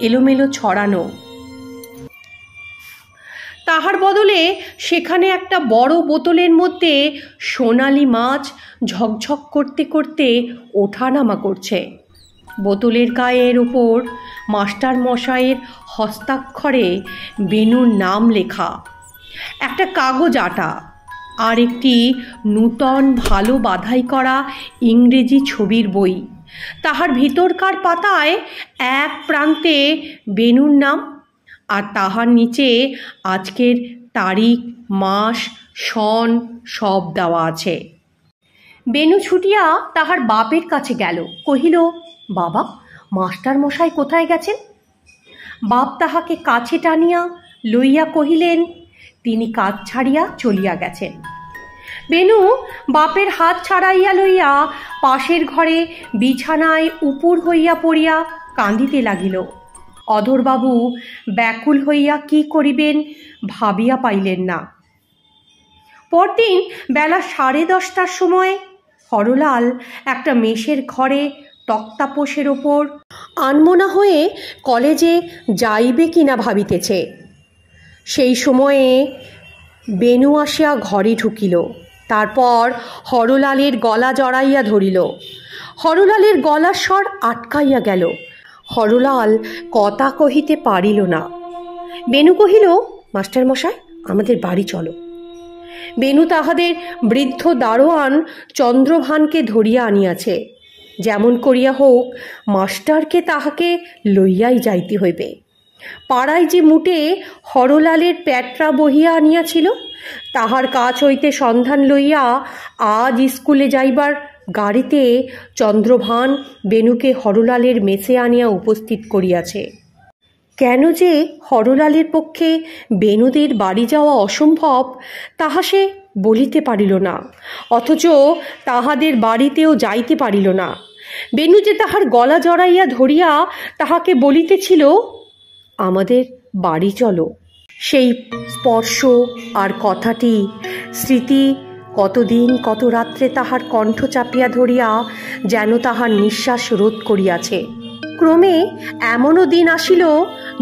এলোমেলো ছড়ানো। তাহার বদলে সেখানে একটা বড় বোতলের মধ্যে সোনালি মাছ ঝকঝক করতে করতে ওঠানামা করছে। বোতলের গায়ের উপর মাস্টার মশাইয়ের হস্তাক্ষরে বেণুর নাম লেখা। একটা কাগজ আটা আর একটি নূতন ভালো বাধাই করা ইংরেজি ছবির বই। তাহার ভিতরকার পাতায় এক প্রান্তে বেণুর নাম, আর তাহার নিচে আজকের তারিখ, মাস, সন সব দেওয়া আছে। বেণু ছুটিয়া তাহার বাপের কাছে গেল, কহিল, বাবা, মাস্টার মশাই কোথায় গেছেন? বাপ তাহাকে কাছে টানিয়া লইয়া কহিলেন, তিনি কাজ ছাড়িয়া চলিয়া গেছেন। বেণু বাপের হাত ছাড়াইয়া লইয়া পাশের ঘরে বিছানায় উপুর হইয়া পড়িয়া কাঁদিতে লাগিল। অধরবাবু ব্যাকুল হইয়া কি করিবেন ভাবিয়া পাইলেন না। পরদিন বেলা 10:30টার সময় হরলাল একটা মেষের ঘরে তক্তাপোষের ওপর আনমনা হয়ে কলেজে যাইবে কিনা ভাবিতেছে। সেই সময়ে বেণু আসিয়া ঘরে ঢুকিল। তারপর হরলালের গলা জড়াইয়া ধরিল। হরলালের গলার স্বর আটকাইয়া গেল। হরলাল কথা কহিতে পারিল না। বেণু কহিল, মাস্টার মশাই, আমাদের বাড়ি চলো। বেণু তাহাদের বৃদ্ধ দারোয়ান চন্দ্রভানকে ধরিয়া আনিয়াছে। যেমন করিয়া হোক মাস্টারকে তাহাকে লইয়াই যাইতে হইবে। পাড়ায় যে মুটে হরলালের প্যাটরা বহিয়া আনিয়াছিল, তাহার কাছ হইতে সন্ধান লইয়া আজ স্কুলে যাইবার গাড়িতে চন্দ্রভান বেণুকে হরলালের মেসে আনিয়া উপস্থিত করিয়াছে। কেন যে হরলালের পক্ষে বেণুদের বাড়ি যাওয়া অসম্ভব তাহা সে বলিতে পারিল না, অথচ তাহাদের বাড়িতেও যাইতে পারিল না। বেণু যে তাহার গলা জড়াইয়া ধরিয়া তাহাকে বলিতেছিল, আমাদের বাড়ি চলো, সেই স্পর্শ আর কথাটি স্মৃতি কতদিন কত রাত্রে তাহার কণ্ঠ চাপিয়া ধরিয়া যেন তাহার নিঃশ্বাস রোধ করিয়াছে। ক্রমে এমনও দিন আসিল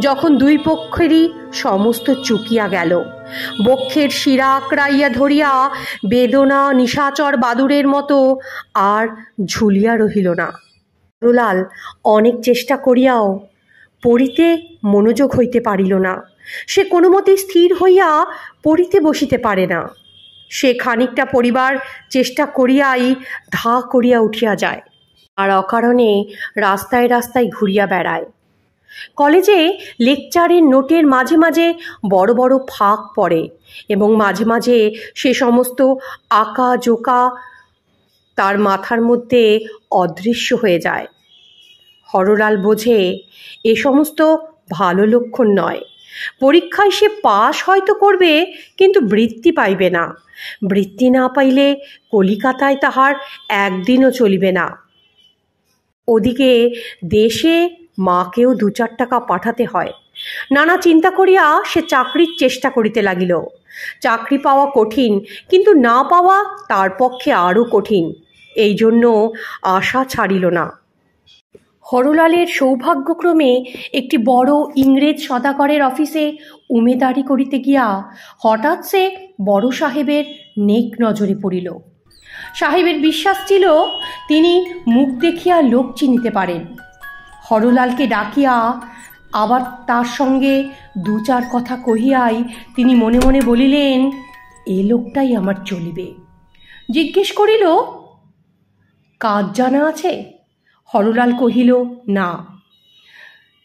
যখন দুই পক্ষেরই সমস্ত চুকিয়া গেল। বক্ষের শিরা আঁকড়াইয়া ধরিয়া বেদনা নিশাচর বাদুড়ের মতো আর ঝুলিয়া রহিল না। হরলাল অনেক চেষ্টা করিয়াও পড়িতে মনোযোগ হইতে পারিল না। সে কোনো মতেই স্থির হইয়া পড়িতে বসিতে পারে না। সে খানিকটা পড়িবার চেষ্টা করিয়াই ধা করিয়া উঠিয়া যায়, আর অকারণে রাস্তায় রাস্তায় ঘুরিয়া বেড়ায়। কলেজে লেকচারের নোটের মাঝে মাঝে বড় বড় ফাঁক পড়ে এবং মাঝে মাঝে সে সমস্ত আঁকা জোকা তার মাথার মধ্যে অদৃশ্য হয়ে যায়। হরলাল বোঝে এ সমস্ত ভালো লক্ষণ নয়। পরীক্ষায় সে পাশ হয়তো করবে, কিন্তু বৃত্তি পাইবে না। বৃত্তি না পাইলে কলিকাতায় তাহার একদিনও চলিবে না। ওদিকে দেশে মাকেও 2-4 টাকা পাঠাতে হয়। নানা চিন্তা করিয়া সে চাকরির চেষ্টা করিতে লাগিল। চাকরি পাওয়া কঠিন, কিন্তু না পাওয়া তার পক্ষে আরও কঠিন। এই জন্য আশা ছাড়িল না। হরলালের সৌভাগ্যক্রমে একটি বড় ইংরেজ সদাগরের অফিসে উমেদারি করিতে গিয়া হঠাৎ সে বড় সাহেবের নেক নজরে পড়িল। সাহেবের বিশ্বাস ছিল তিনি মুখ দেখিয়া লোক চিনিতে পারেন। হরলালকে ডাকিয়া আবার তার সঙ্গে 2-4 কথা কহিয়াই তিনি মনে মনে বলিলেন, এ লোকটাই আমার চলিবে। জিজ্ঞেস করিল, কাজ জানা আছে? হরলাল কহিল, না।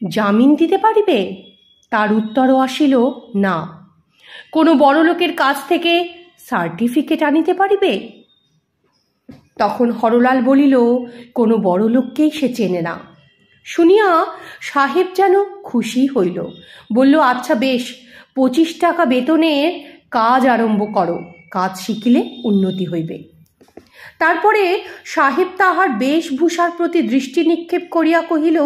জামিন দিতে পারিবে? তার উত্তরও আসিল, না। কোনো বড় লোকের কাছ থেকে সার্টিফিকেট আনিতে পারিবে? তখন হরলাল বলিল, কোনো বড় লোককেই সে চেনে না। শুনিয়া সাহেব যেন খুশি হইল, বলল, আচ্ছা বেশ, 25 টাকা বেতনের কাজ আরম্ভ করো, কাজ শিখিলে উন্নতি হইবে। তারপরে সাহেব তাহার বেশভূষার প্রতি দৃষ্টি নিক্ষেপ করিয়া কহিল,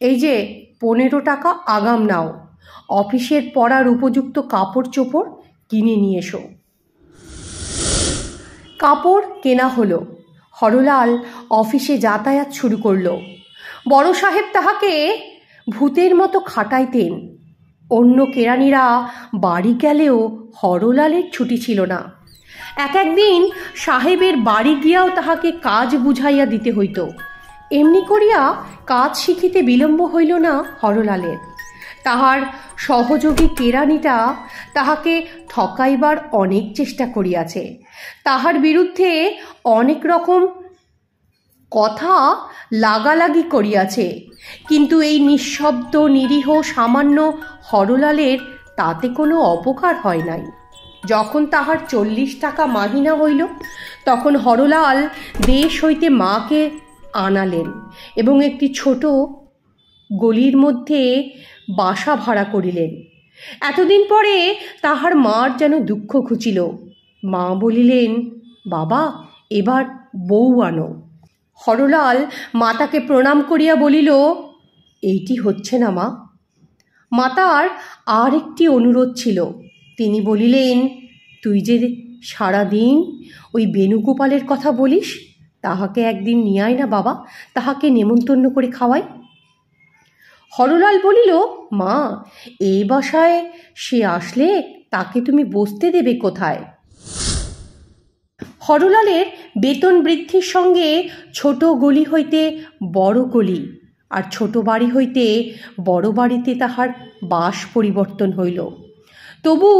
এই যে 15 টাকা আগাম নাও, অফিসের পরার উপযুক্ত কাপড় চোপড় কিনে নিয়ে এসো। কাপড় কেনা হলো। হরলাল অফিসে যাতায়াত শুরু করল। বড় সাহেব তাহাকে ভূতের মতো খাটাইতেন। অন্য কেরানিরা বাড়ি গেলেও হরলালের ছুটি ছিল না। একদিন সাহেবের বাড়ি গিয়াও তাহাকে কাজ বুঝাইয়া দিতে হইত। এমনি করিয়া কাজ শিখিতে বিলম্ব হইল না হরলালের। তাহার সহযোগী কেরানিটা তাহাকে ঠকাইবার অনেক চেষ্টা করিয়াছে, তাহার বিরুদ্ধে অনেক রকম কথা লাগালাগি করিয়াছে, কিন্তু এই নিঃশব্দ নিরীহ সামান্য হরলালের তাতে কোনো অপকার হয় নাই। যখন তাহার 40 টাকা মাহিনা হইল, তখন হরলাল দেশ হইতে মাকে আনালেন এবং একটি ছোট গলির মধ্যে বাসা ভাড়া করিলেন। এতদিন পরে তাহার মার যেন দুঃখ ঘুচিল। মা বলিলেন, বাবা, এবার বউ আনো। হরলাল মাতাকে প্রণাম করিয়া বলিল, এইটি হচ্ছে না মা। মাতার আর একটি অনুরোধ ছিল। তিনি বলিলেন, তুই যে সারাদিন ওই বেণুগোপালের কথা বলিস, তাহাকে একদিন নিয়ে আয় না বাবা, তাহাকে নেমন্তন্ন করে খাওয়াই। হরলাল বলিল, মা, এই বাসায় সে আসলে তাকে তুমি বসতে দেবে কোথায়? হরলালের বেতন বৃদ্ধির সঙ্গে ছোট গলি হইতে বড় গলি, আর ছোট বাড়ি হইতে বড় বাড়িতে তাহার বাস পরিবর্তন হইল। তবু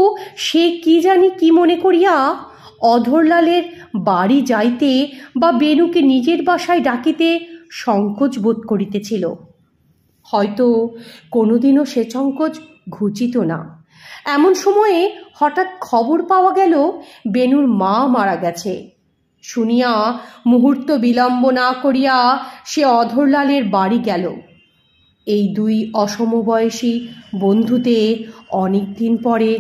সে কি জানি কি মনে করিয়া অধরলালের বাড়ি যাইতে বা বেণুকে নিজের বাসায় ডাকিতে সংকোচ বোধ করিতেছিল। হয়তো কোনোদিনও সে সংকোচ ঘুচিত না। এমন সময়ে হঠাৎ খবর পাওয়া গেল বেণুর মা মারা গেছে। শুনিয়া মুহূর্ত বিলম্ব না করিয়া সে অধরলালের বাড়ি গেল। এই দুই অসমবয়সী বন্ধুতে অনেক দিন পরে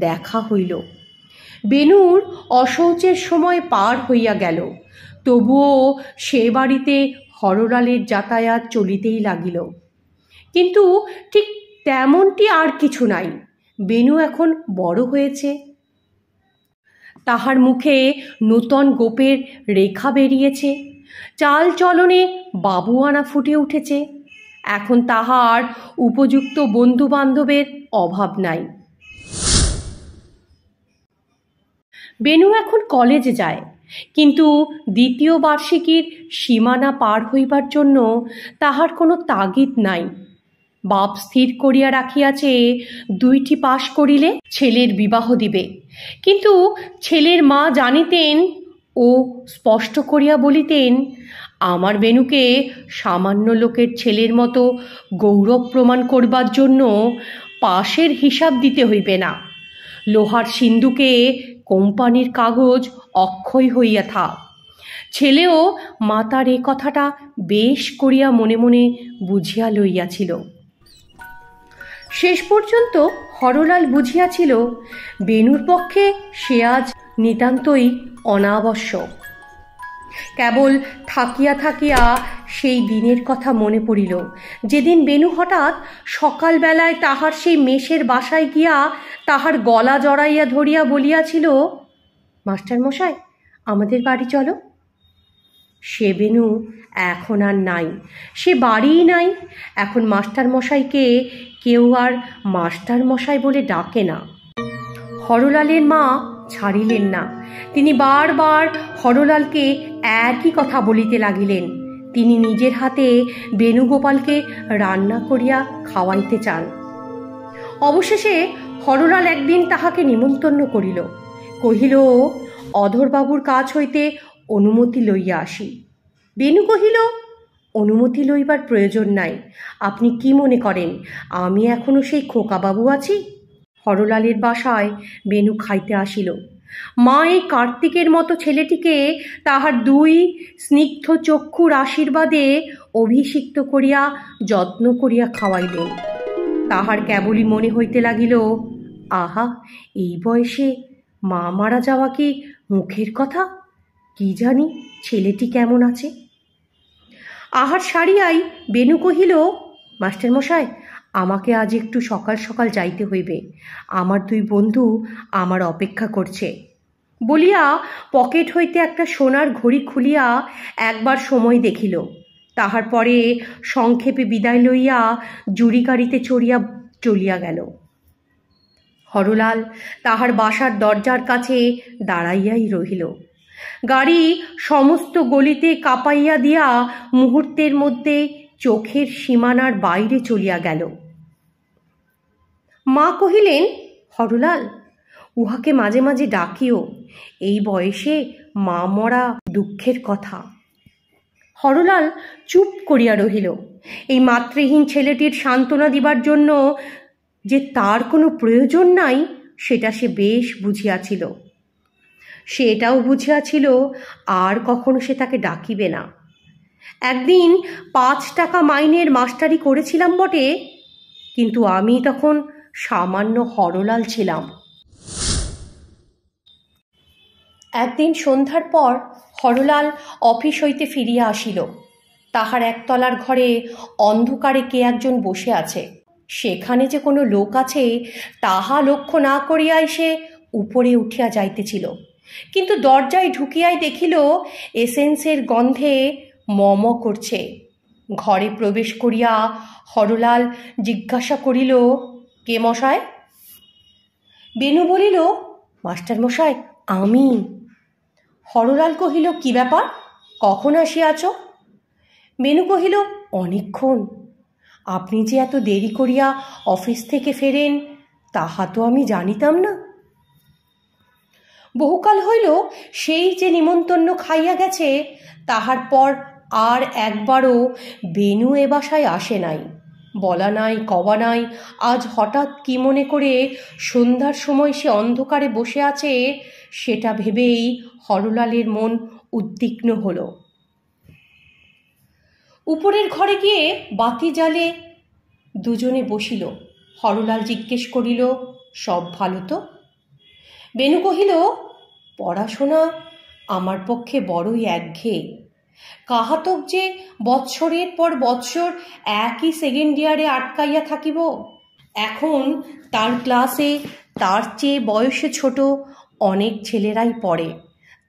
দেখা হইল। বেণুর অশৌচের সময় পার হইয়া গেল, তবুও সে বাড়িতে হরলালের যাতায়াত চলিতেই লাগিল। কিন্তু ঠিক তেমনটি আর কিছু নাই। বেণু এখন বড় হয়েছে, তাহার মুখে নূতন গোপের রেখা বেরিয়েছে, চাল চলনে বাবুয়ানা ফুটে উঠেছে। এখন তাহার উপযুক্ত বন্ধু বান্ধবের অভাব নাই। বেণু এখন কলেজে যায়, কিন্তু দ্বিতীয় বার্ষিকীর সীমানা পার হইবার জন্য তাহার কোনো তাগিদ নাই। বাপ স্থির করিয়া রাখিয়াছে 2টি পাশ করিলে ছেলের বিবাহ দিবে, কিন্তু ছেলের মা জানিতেন ও স্পষ্ট করিয়া বলিতেন, আমার বেণুকে সামান্য লোকের ছেলের মতো গৌরব প্রমাণ করবার জন্য পাশের হিসাব দিতে হইবে না। লোহার সিন্ধুকে কোম্পানির কাগজ অক্ষয় হইয়া থাক। ছেলেও মাতার এ কথাটা বেশ করিয়া মনে মনে বুঝিয়া লইয়াছিল। শেষ পর্যন্ত হরলাল বুঝিয়াছিল বেণুর পক্ষে সে আজ নিতান্তই অনাবশ্যক। কেবল থাকিয়া থাকিয়া সেই দিনের কথা মনে পড়িল, যেদিন বেণু হঠাৎ সকালবেলায় তাহার সেই মেষের বাসায় গিয়া তাহার গলা জড়াইয়া ধরিয়া বলিয়াছিল, মাস্টার মশাই, আমাদের বাড়ি চলো। সে বেণু এখন আর নাই, সে বাড়িই নাই। এখন মাস্টার মশাইকে কেউ আর মাস্টার মশাই বলে ডাকে না। হরলালের মা ছাড়িলেন না। তিনি বারবার হরলালকে একই কথা বলিতে লাগিলেন। তিনি নিজের হাতে বেণুগোপালকে রান্না করিয়া খাওয়াইতে চান। অবশেষে হরলাল একদিন তাহাকে নিমন্ত্রণ করিল। কহিল, অধরবাবুর কাছ হইতে অনুমতি লইয়া আসি। বেণু কহিল, অনুমতি লইবার প্রয়োজন নাই। আপনি কি মনে করেন আমি এখনো সেই খোকাবাবু আছি? হরলালের বাসায় বেণু খাইতে আসিল। মা এই কার্তিকের মতো ছেলেটিকে তাহার দুই স্নিগ্ধ চক্ষুর আশীর্বাদে অভিষিক্ত করিয়া যত্ন করিয়া খাওয়াইলেন। তাহার কেবলই মনে হইতে লাগিল, আহা, এই বয়সে মা মারা যাওয়া কি মুখের কথা? কি জানি ছেলেটি কেমন আছে। আহার সারিয়াই বেনু কহিল, মাস্টারমশাই, আমাকে আজ একটু সকাল সকাল যাইতে হইবে, আমার দুই বন্ধু আমার অপেক্ষা করছে। বলিয়া পকেট হইতে একটা সোনার ঘড়ি খুলিয়া একবার সময় দেখিল। তাহার পরে সংক্ষেপে বিদায় লইয়া জুড়ি গাড়িতে চড়িয়া চলিয়া গেল। হরলাল তাহার বাসার দরজার কাছে দাঁড়াইয়াই রহিল। গাড়ি সমস্ত গলিতে কাঁপাইয়া দিয়া মুহূর্তের মধ্যে চোখের সীমানার বাইরে চলিয়া গেল। মা কহিলেন, হরলাল, উহাকে মাঝে মাঝে ডাকিও, এই বয়সে মা মরা দুঃখের কথা। হরলাল চুপ করিয়া রহিল। এই মাতৃহীন ছেলেটির সান্ত্বনা দিবার জন্য যে তার কোনো প্রয়োজন নাই সেটা সে বেশ বুঝিয়াছিল। সে এটাও বুঝিয়াছিল আর কখনো সে তাকে ডাকিবে না। একদিন 5 টাকা মাইনের মাস্টারি করেছিলাম বটে, কিন্তু আমি তখন সামান্য হরলাল ছিলাম। একদিন সন্ধ্যার পর হরলাল অফিস হইতে ফিরিয়া আসিল। তাহার একতলার ঘরে অন্ধকারে কে একজন বসে আছে। সেখানে যে কোনো লোক আছে তাহা লক্ষ্য না করিয়াই সে উপরে উঠিয়া যাইতেছিল, কিন্তু দরজায় ঢুকিয়াই দেখিল এসেন্সের গন্ধে মম করছে। ঘরে প্রবেশ করিয়া হরলাল জিজ্ঞাসা করিল, কে মশায়? বেনু বলিল, মাস্টার মশাই, আমি। হরলাল কহিল, কি ব্যাপার, কখন আসিয়াছ? বেনু কহিল, অনেকক্ষণ। আপনি যে এত দেরি করিয়া অফিস থেকে ফেরেন তাহা তো আমি জানিতাম না। বহুকাল হইল সেই যে নিমন্তন্ন খাইয়া গেছে, তাহার পর আর একবারও বেনু এ বাসায় আসে নাই। বলা নাই কবা নাই, আজ হঠাৎ কি মনে করে সন্ধ্যার সময় সে অন্ধকারে বসে আছে সেটা ভেবেই হরলালের মন উদ্বিগ্ন হল। উপরের ঘরে গিয়ে বাতি জ্বালে দুজনে বসিল। হরলাল জিজ্ঞেস করিল, সব ভালো তো? বেনু কহিল, পড়াশোনা আমার পক্ষে বড়ই একঘেয়ে। কাহাতক যে বৎসরের পর বৎসর একই সেকেন্ড ইয়ারে আটকাইয়া থাকিব। এখন তার ক্লাসে তার চেয়ে বয়সে ছোট অনেক ছেলেরাই পড়ে,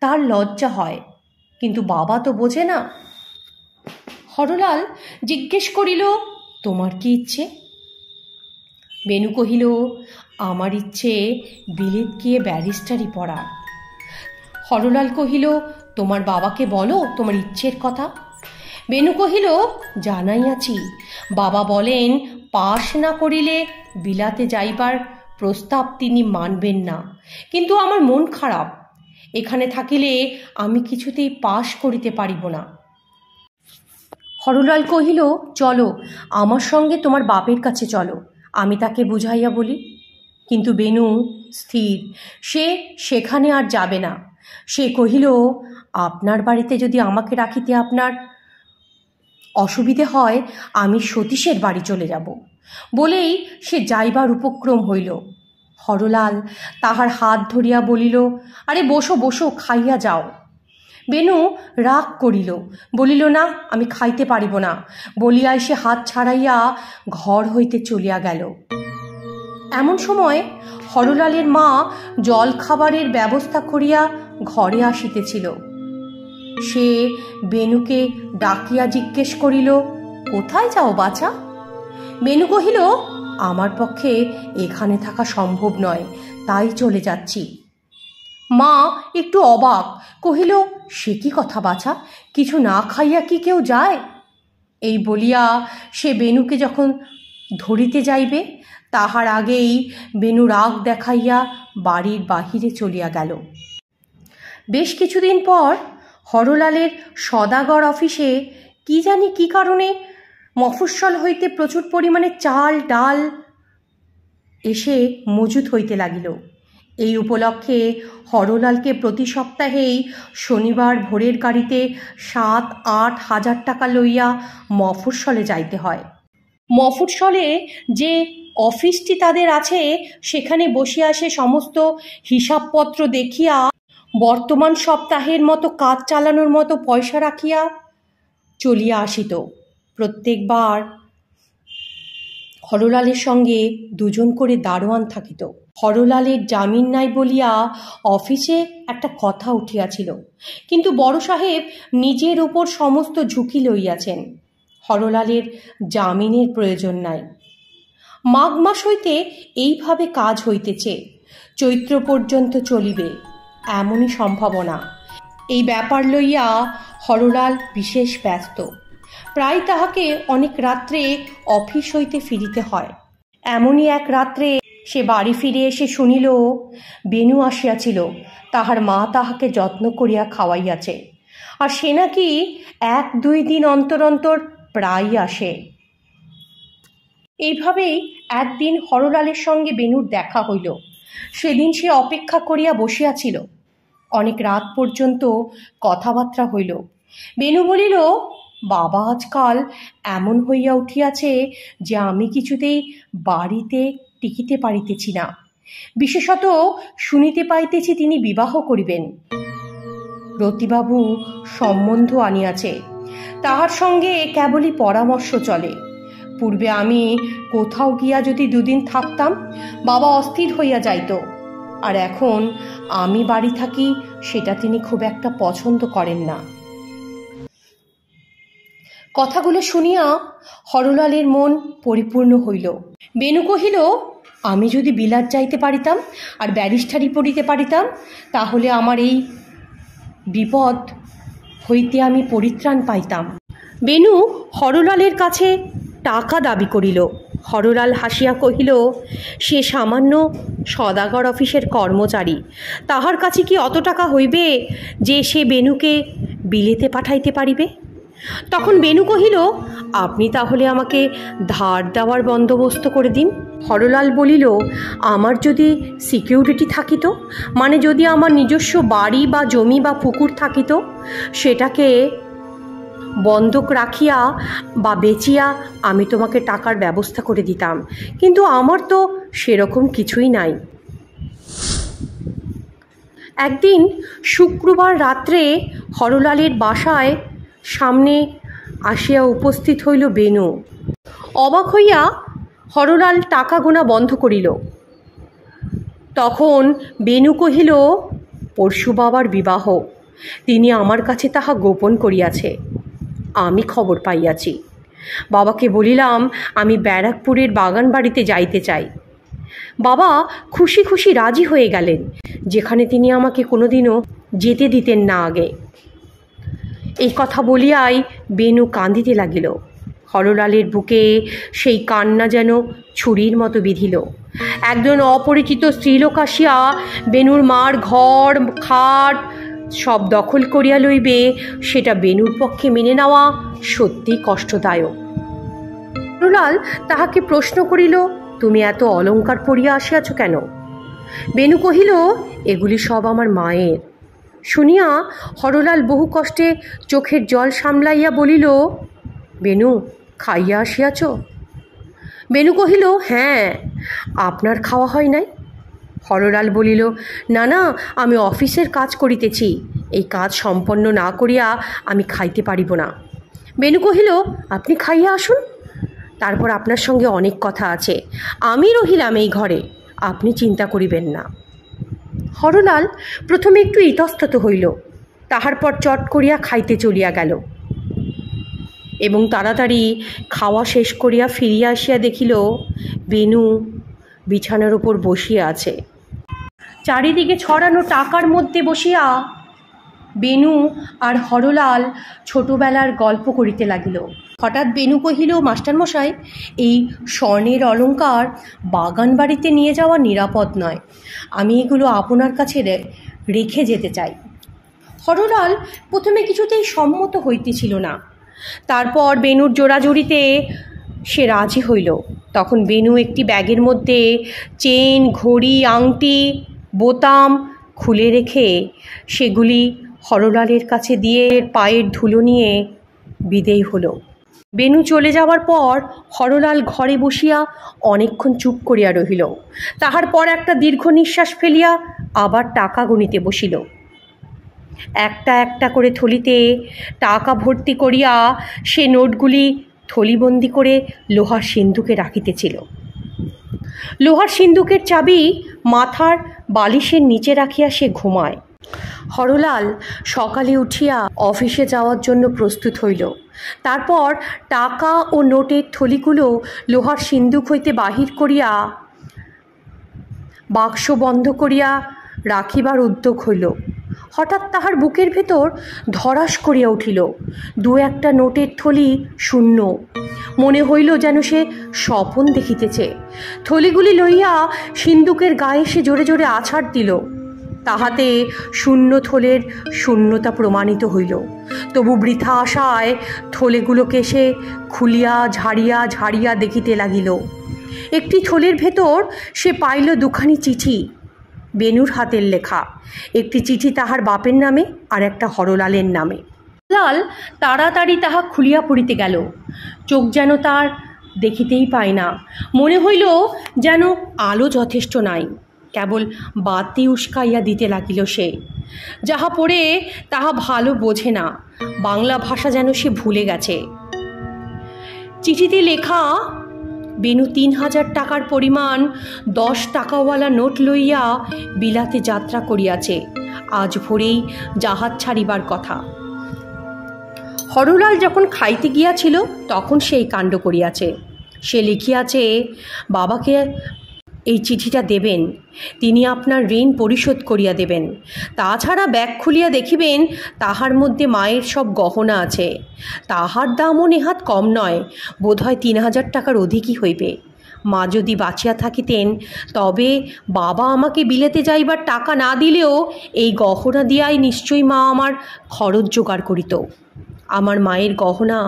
তার লজ্জা হয়, কিন্তু বাবা তো বোঝে না। হরলাল জিজ্ঞেস করিল, তোমার কি ইচ্ছে? বেনু কহিল, আমার ইচ্ছে বিলেত গিয়ে ব্যারিস্টারি পড়া। হরলাল কহিল, তোমার বাবাকে বলো তোমার ইচ্ছের কথা। বেনু কহিল, জানাইয়াছি, বাবা বলেন পাশ না করিলে বিলাতে যাইবার প্রস্তাব তিনি মানবেন না, কিন্তু আমার মন খারাপ, এখানে থাকিলে আমি কিছুতেই পাশ করিতে পারিব না। হরলাল কহিল, চলো আমার সঙ্গে তোমার বাপের কাছে চলো, আমি তাকে বুঝাইয়া বলি। কিন্তু বেনু স্থির, সে সেখানে আর যাবে না। সে কহিল, আপনার বাড়িতে যদি আমাকে রাখিতে আপনার অসুবিধে হয়, আমি সতীশের বাড়ি চলে যাব। বলেই সে যাইবার উপক্রম হইল। হরলাল তাহার হাত ধরিয়া বলিল, আরে বসো বসো, খাইয়া যাও। বেনু রাগ করিল, বলিল, না, আমি খাইতে পারিব না। বলিয়াই সে হাত ছাড়াইয়া ঘর হইতে চলিয়া গেল। এমন সময় হরলালের মা জল খাবারের ব্যবস্থা করিয়া ঘরে আসিতেছিল। সে বেনুকে ডাকিয়া জিজ্ঞেস করিল, কোথায় যাও বাছা? বেনু কহিল, আমার পক্ষে এখানে থাকা সম্ভব নয়, তাই চলে যাচ্ছি। মা একটু অবাক, কহিল, সে কি কথা বাছা, কিছু না খাইয়া কি কেউ যায়? এই বলিয়া সে বেনুকে যখন ধরিতে যাইবে, তাহার আগেই বেনু রাগ দেখাইয়া বাড়ির বাহিরে চলিয়া গেল। বেশ কিছুদিন পর হরলালের সদাগর অফিসে কি জানি কি কারণে মফস্বল হইতে প্রচুর পরিমাণে চাল ডাল এসে মজুত হইতে লাগিল। এই উপলক্ষে হরলালকে প্রতি সপ্তাহেই শনিবার ভোরের গাড়িতে 7-8 হাজার টাকা লইয়া মফস্বলে যাইতে হয়। মফস্বলে যে অফিসটি তাদের আছে সেখানে বসিয়া সে সমস্ত হিসাবপত্র দেখিয়া বর্তমান সপ্তাহের মতো কাজ চালানোর মতো পয়সা রাখিয়া চলিয়া আসিত। প্রত্যেকবার হরলালের সঙ্গে দুজন করে দারোয়ান থাকিত। হরলালের জামিন নাই বলিয়া অফিসে একটা কথা উঠিয়াছিল, কিন্তু বড় সাহেব নিজের উপর সমস্ত ঝুঁকি লইয়াছেন। হরলালের জামিনের প্রয়োজন নাই। মাঘ মাস হইতে এইভাবে কাজ হইতেছে, চৈত্র পর্যন্ত চলিবে এমনই সম্ভাবনা। এই ব্যাপার লইয়া হরলাল বিশেষ ব্যস্ত। প্রায় তাহাকে অনেক রাত্রে অফিস হইতে ফিরিতে হয়। এমনই এক রাত্রে সে বাড়ি ফিরে এসে শুনিল বেনু আসিয়াছিল, তাহার মা তাহাকে যত্ন করিয়া খাওয়াইয়াছে, আর সে নাকি 1-2 দিন অন্তর অন্তর প্রায়ই আসে। এইভাবেই একদিন হরলালের সঙ্গে বেনুর দেখা হইল। সেদিন সে অপেক্ষা করিয়া বসিয়াছিল। অনেক রাত পর্যন্ত কথাবার্তা হইল। বেনু বলিল, বাবা আজকাল এমন হইয়া উঠিয়াছে যে আমি কিছুতেই বাড়িতে টিকিতে পারিতেছি না। বিশেষত শুনিতে পাইতেছি তিনি বিবাহ করিবেন। রতিবাবু সম্বন্ধ আনিয়াছে, তাহার সঙ্গে কেবলই পরামর্শ চলে। পূর্বে আমি কোথাও গিয়া যদি 2 দিন থাকতাম বাবা অস্থির হইয়া যাইত, আর এখন আমি বাড়ি থাকি সেটা তিনি খুব একটা পছন্দ করেন না। কথাগুলো শুনিয়া হরলালের মন পরিপূর্ণ হইল। বেনু কহিল, আমি যদি বিলাত যাইতে পারিতাম আর ব্যারিস্টারি পড়িতে পারিতাম, তাহলে আমার এই বিপদ হইতে আমি পরিত্রাণ পাইতাম। বেনু হরলালের কাছে টাকা দাবি করিল। হরলাল হাসিয়া কহিল, সে সামান্য সদাগর অফিসের কর্মচারী, তাহার কাছে কি অত টাকা হইবে যে সে বেনুকে বিলেতে পাঠাইতে পারিবে? তখন বেনু কহিল, আপনি তাহলে আমাকে ধার দেওয়ার বন্দোবস্ত করে দিন। হরলাল বলিল, আমার যদি সিকিউরিটি থাকিত, মানে যদি আমার নিজস্ব বাড়ি বা জমি বা পুকুর থাকিত, সেটাকে বন্ধক রাখিয়া বা বেচিয়া আমি তোমাকে টাকার ব্যবস্থা করে দিতাম, কিন্তু আমার তো সেরকম কিছুই নাই। একদিন শুক্রবার রাত্রে হরলালের বাসায় সামনে আসিয়া উপস্থিত হইল বেনু। অবাক হইয়া হরলাল টাকা গোনা বন্ধ করিল। তখন বেনু কহিল, পরশু বাবার বিবাহ, তিনি আমার কাছে তাহা গোপন করিয়াছে, আমি খবর পাইয়াছি। বাবাকে বলিলাম আমি ব্যারাকপুরের বাগান বাড়িতে যাইতে চাই। বাবা খুশি খুশি রাজি হয়ে গেলেন, যেখানে তিনি আমাকে কোনোদিনও যেতে দিতেন না আগে। এই কথা বলিয়াই বেনু কাঁদিতে লাগিল। হরলালের বুকে সেই কান্না যেন ছুরির মতো বিঁধিল। একজন অপরিচিত স্ত্রীলোক আসিয়া বেনুর মার ঘর খাট সব দখল করিয়া লইবে, সেটা বেনুর পক্ষে মেনে নেওয়া সত্যিই কষ্টদায়ক। হরলাল তাহাকে প্রশ্ন করিল, তুমি এত অলংকার পরিয়া আসিয়াছ কেন? বেনু কহিল, এগুলি সব আমার মায়ের। শুনিয়া হরলাল বহু কষ্টে চোখের জল সামলাইয়া বলিল, বেনু, খাইয়া আসিয়াছ? বেনু কহিল, হ্যাঁ। আপনার খাওয়া হয় নাই? হরলাল বলিল, না না, আমি অফিসের কাজ করিতেছি, এই কাজ সম্পন্ন না করিয়া আমি খাইতে পারিব না। বেনু কহিল, আপনি খাইয়া আসুন, তারপর আপনার সঙ্গে অনেক কথা আছে। আমি রহিলাম এই ঘরে, আপনি চিন্তা করিবেন না। হরলাল প্রথমে একটু ইতস্তত হইল, তাহার পর চট করিয়া খাইতে চলিয়া গেল এবং তাড়াতাড়ি খাওয়া শেষ করিয়া ফিরিয়া আসিয়া দেখিল বেনু বিছানার উপর বসিয়া আছে। চারিদিকে ছড়ানো টাকার মধ্যে বসিয়া বেনু আর হরলাল ছোটবেলার গল্প করিতে লাগিল। হঠাৎ বেনু কহিল, মাস্টারমশাই, এই স্বর্ণের অলংকার বাগান বাড়িতে নিয়ে যাওয়া নিরাপদ নয়, আমি এগুলো আপনার কাছে রেখে যেতে চাই। হরলাল প্রথমে কিছুতেই সম্মত হইতেছিল না, তারপর বেনুর জোড়াজুড়িতে সে রাজি হইল। তখন বেনু একটি ব্যাগের মধ্যে চেন, ঘড়ি, আংটি, বোতাম খুলে রেখে সেগুলি হরলালের কাছে দিয়ে পায়ের ধুলো নিয়ে বিদেয় হলো। বেনু চলে যাওয়ার পর হরলাল ঘরে বসিয়া অনেকক্ষণ চুপ করিয়া রহিল। তাহার পর একটা দীর্ঘ নিঃশ্বাস ফেলিয়া আবার টাকা গণিতে বসিল। একটা একটা করে থলিতে টাকা ভর্তি করিয়া সে নোটগুলি থলিবন্দি করে লোহার সিন্দুকে রাখিতেছিল। লোহার সিন্দুকের চাবি মাথার বালিশের নিচে রাখিয়া সে ঘুমায়। হরলাল সকালে উঠিয়া অফিসে যাওয়ার জন্য প্রস্তুত হইল। তারপর টাকা ও নোটের থলিগুলো লোহার সিন্দুক হইতে বাহির করিয়া বাক্স বন্ধ করিয়া রাখিবার উদ্যোগ হইল। হঠাৎ তাহার বুকের ভেতর ধড়াস করিয়া উঠিল। দু একটা নোটের থলি শূন্য। মনে হইল যেন সে স্বপন দেখিতেছে। থলিগুলি লইয়া সিন্দুকের গায়ে সে জোরে জোরে আছাড় দিল। তাহাতে শূন্য থলের শূন্যতা প্রমাণিত হইল। তবু বৃথা আশায় থলেগুলোকে সে খুলিয়া ঝাড়িয়া ঝাড়িয়া দেখিতে লাগিল। একটি থলের ভেতর সে পাইল দুখানি চিঠি, বেনুর হাতের লেখা। একটি চিঠি তাহার বাপের নামে আর একটা হরলালের নামে। লাল তাড়াতাড়ি তাহা খুলিয়া পড়িতে গেল। চোখ যেন তার দেখিতেই পায় না। মনে হইল যেন আলো যথেষ্ট নাই, কেবল বাতি উস্কাইয়া দিতে লাগিল সে। যাহা পড়ে তাহা ভালো বোঝে না, বাংলা ভাষা যেন সে ভুলে গেছে। চিঠিতে লেখা, বেনু ৩,০০০ টাকার পরিমাণ ১০ টাকাওয়ালা নোট লইয়া বিলাতে যাত্রা করিয়াছে। আজ ভোরেই জাহাজ ছাড়িবার কথা। হরলাল যখন খাইতে গিয়াছিল তখন সেই কাণ্ড করিয়াছে। সে লিখিয়াছে, বাবাকে এই চিঠিটা দেবেন, তিনি আপনার ঋণ পরিশোধ করিয়া দেবেন। তাছাড়া ব্যাগ খুলিয়া দেখিবেন তাহার মধ্যে মায়ের সব গহনা আছে। তাহার দামও নেহাত কম নয়, বোধহয় ৩,০০০ টাকার অধিকই হইবে। মা যদি বাঁচিয়া থাকিতেন তবে বাবা আমাকে বিলেতে যাইবার টাকা না দিলেও এই গহনা দিয়াই নিশ্চয়ই মা আমার খরচ জোগাড় করিত। আমার মায়ের গহনা